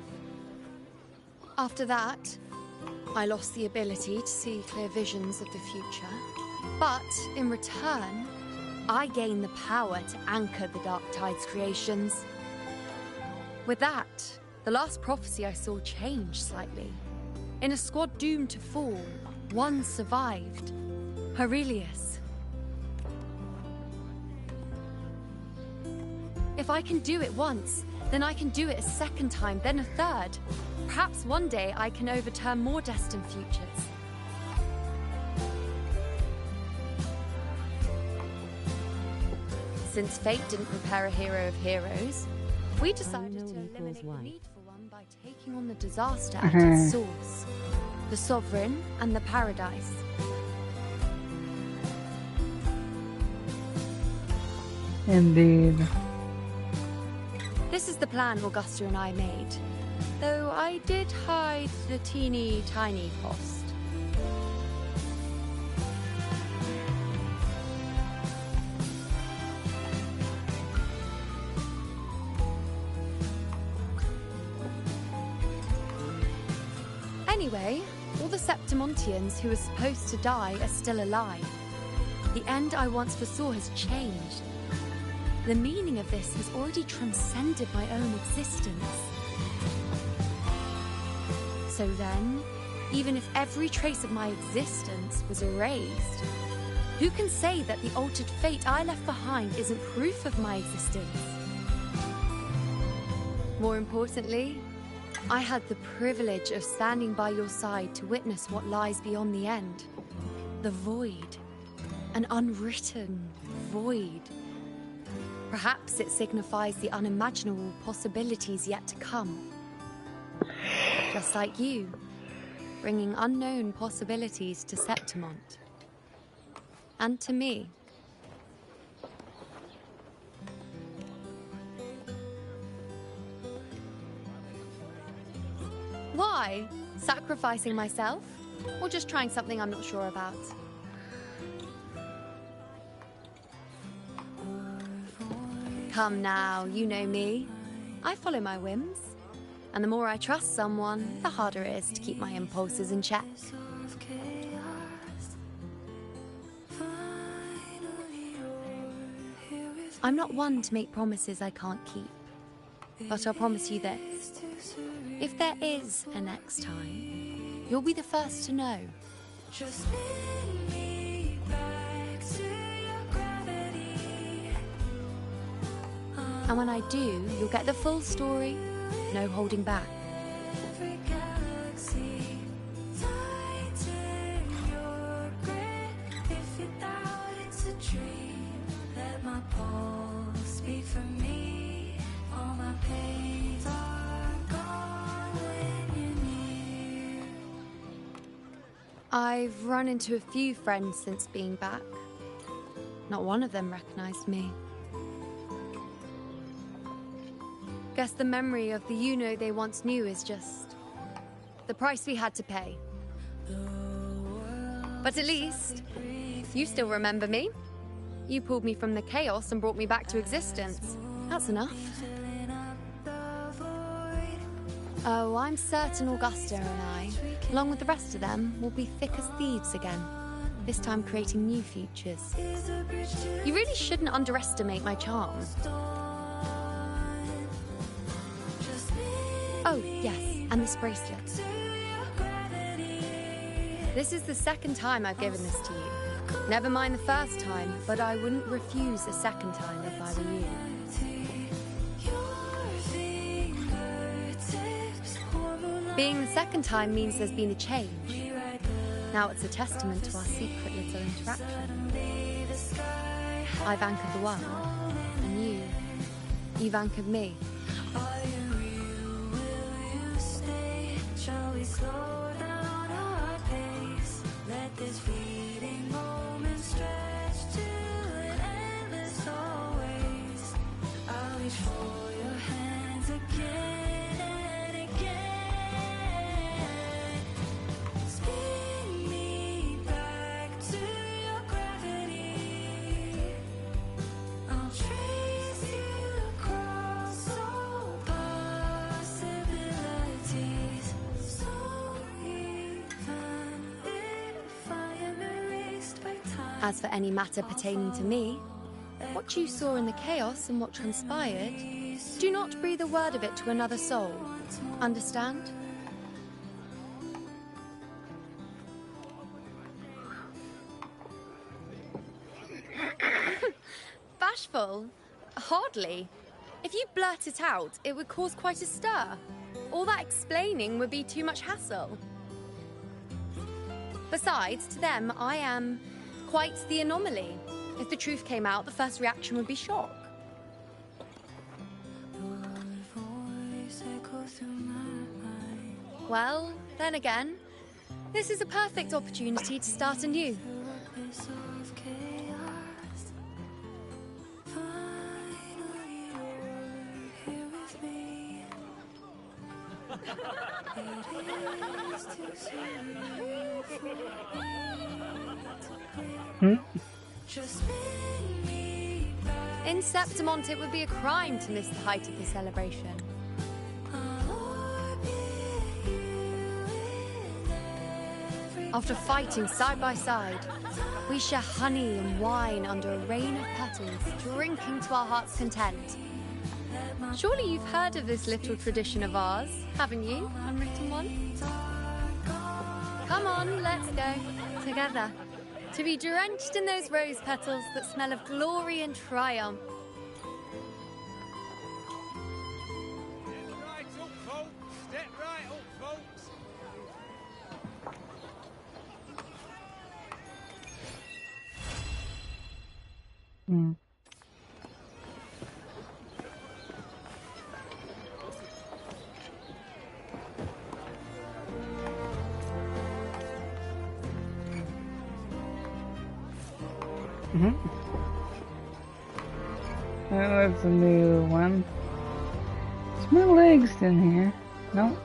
After that, I lost the ability to see clear visions of the future. But in return, I gained the power to anchor the Dark Tide's creations. With that, the last prophecy I saw changed slightly. In a squad doomed to fall, one survived. Aurelius. If I can do it once, then I can do it a second time, then a third. Perhaps one day I can overturn more destined futures. Since fate didn't prepare a hero of heroes, we decided to eliminate the need for one by taking on the disaster at its source. The Sovereign and the Paradise. Indeed. This is the plan Augusta and I made, though I did hide the teeny tiny cost. Anyway, all the Septimontians who were supposed to die are still alive. The end I once foresaw has changed. The meaning of this has already transcended my own existence. So then, even if every trace of my existence was erased, who can say that the altered fate I left behind isn't proof of my existence? More importantly, I had the privilege of standing by your side to witness what lies beyond the end. The void. An unwritten void. Perhaps it signifies the unimaginable possibilities yet to come. Just like you, bringing unknown possibilities to Septimont. And to me. Why? Sacrificing myself? Or just trying something I'm not sure about? Come now, you know me. I follow my whims. And the more I trust someone, the harder it is to keep my impulses in check. I'm not one to make promises I can't keep. But I'll promise you this. If there is a next time, you'll be the first to know. Just spin me back to your gravity. And when I do, you'll get the full story, no holding back. Every galaxy, tighten your grip. If you doubt it's a dream, let my pulse beat for me. All my pains are gone when you're near. I've run into a few friends since being back. Not one of them recognized me. Guess the memory of the you-know they once knew is just the price we had to pay. But at least, you still remember me. You pulled me from the chaos and brought me back to existence. That's enough. Oh, I'm certain Augusta and I, along with the rest of them, will be thick as thieves again. This time creating new futures. You really shouldn't underestimate my charm. Oh, yes, and this bracelet. This is the second time I've given this to you. Never mind the first time, but I wouldn't refuse a second time if I were you. Being the second time means there's been a change. Now it's a testament to our secret little interaction. I've anchored the world, and you've anchored me. Shall we slow down our pace? Let this fleeting moment stretch to an endless always. I'll reach for your hands again and again. Spin me back to your As for any matter pertaining to me, what you saw in the chaos and what transpired, do not breathe a word of it to another soul. Understand? Bashful? Hardly. If you blurt it out, it would cause quite a stir. All that explaining would be too much hassle. Besides, to them, I am quite the anomaly. If the truth came out, the first reaction would be shock. Well, then again, this is a perfect opportunity to start anew. In Septimont, it would be a crime to miss the height of the celebration. After fighting side by side, we share honey and wine under a rain of petals, drinking to our heart's content. Surely you've heard of this little tradition of ours, haven't you, unwritten one? Come on, let's go, together, to be drenched in those rose petals that smell of glory and triumph. Step right up, folks. Oh, that's a new one. Is my legs in here? No.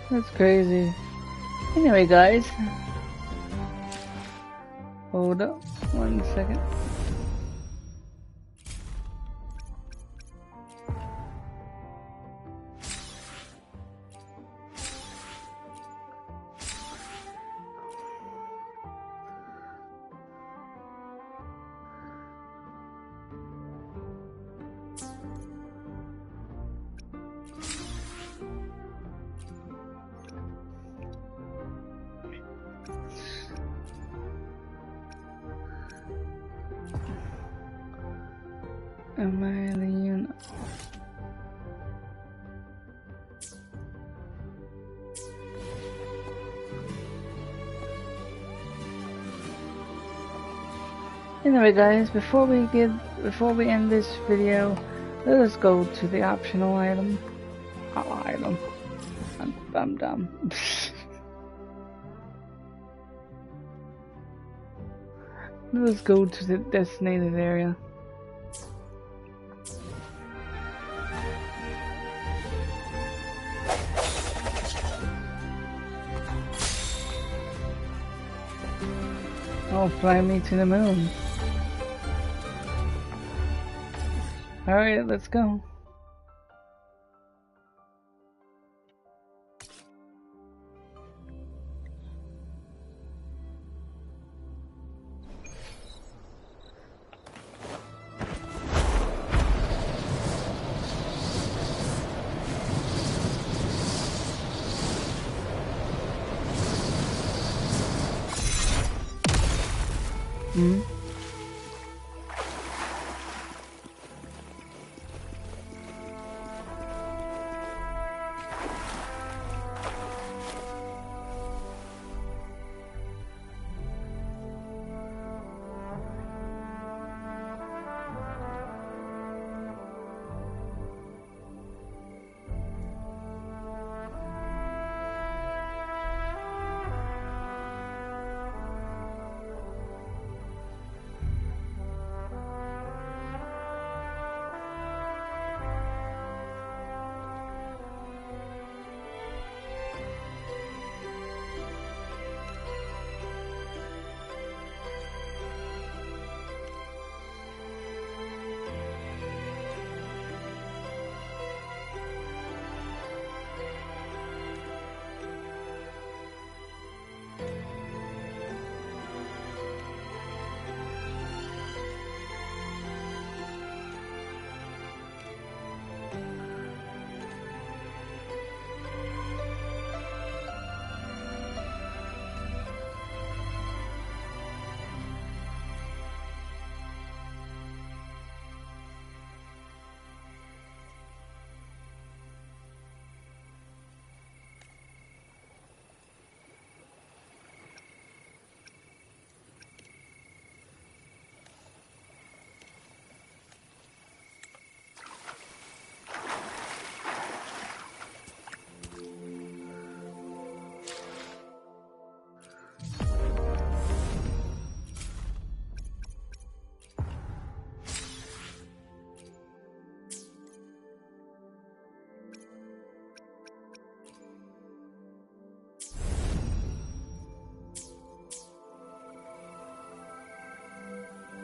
That's crazy. Anyway, guys. Hold up 1 second. Am I the unit? Anyway, guys, before we end this video, let us go to the optional item. I'm dumb. Let us go to the designated area. Oh, fly me to the moon. Alright, let's go.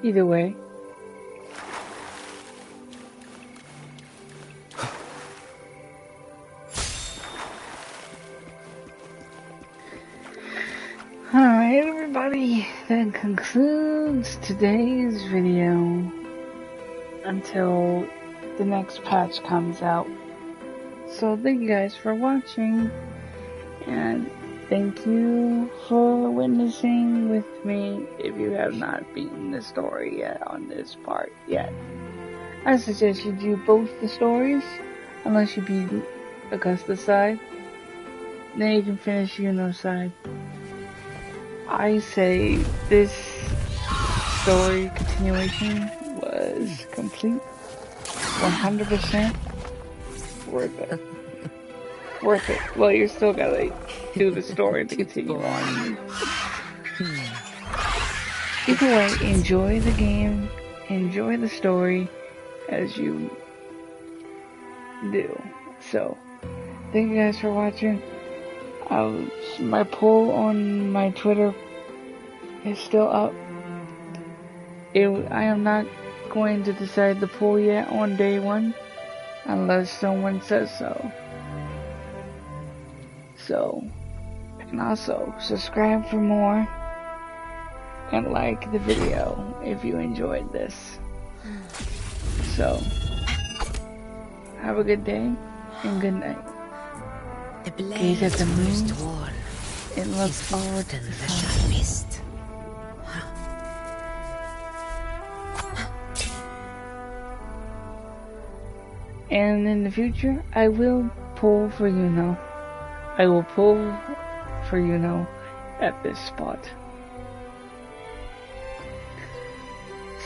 Either way. Alright everybody, that concludes today's video until the next patch comes out. So thank you guys for watching, and thank you for witnessing with me if you have not beaten the story yet on this part yet. I suggest you do both the stories, unless you beat Augusta's side. Then you can finish Yuno's side. I say this story continuation was complete, 100% worth it. Worth it. Well, you still gotta do the story to continue on. Either way, enjoy the game, enjoy the story as you do. So, thank you guys for watching. My poll on my Twitter is still up. I am not going to decide the poll yet on day one, unless someone says so. And also, subscribe for more, and like the video if you enjoyed this. So, have a good day, and good night. Gaze at the moon, and look forward to the sun. And in the future, I will pull for Yuno. I will pull for Yuno at this spot.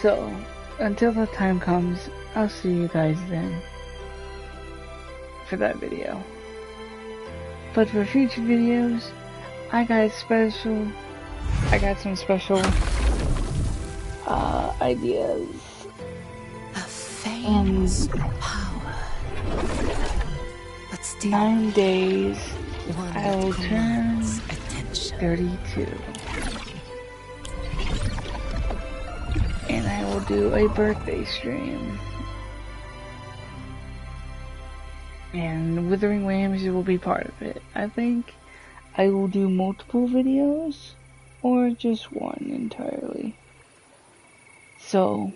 So, until the time comes, I'll see you guys then for that video. But for future videos, I got some special ideas. And 9 days, I will turn 32. And I will do a birthday stream. And Wuthering Waves will be part of it. I think I will do multiple videos, or just one entirely. So,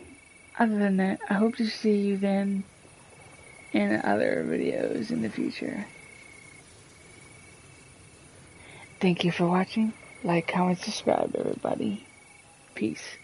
other than that, I hope to see you then in other videos in the future. Thank you for watching. Like, comment, subscribe, everybody. Peace.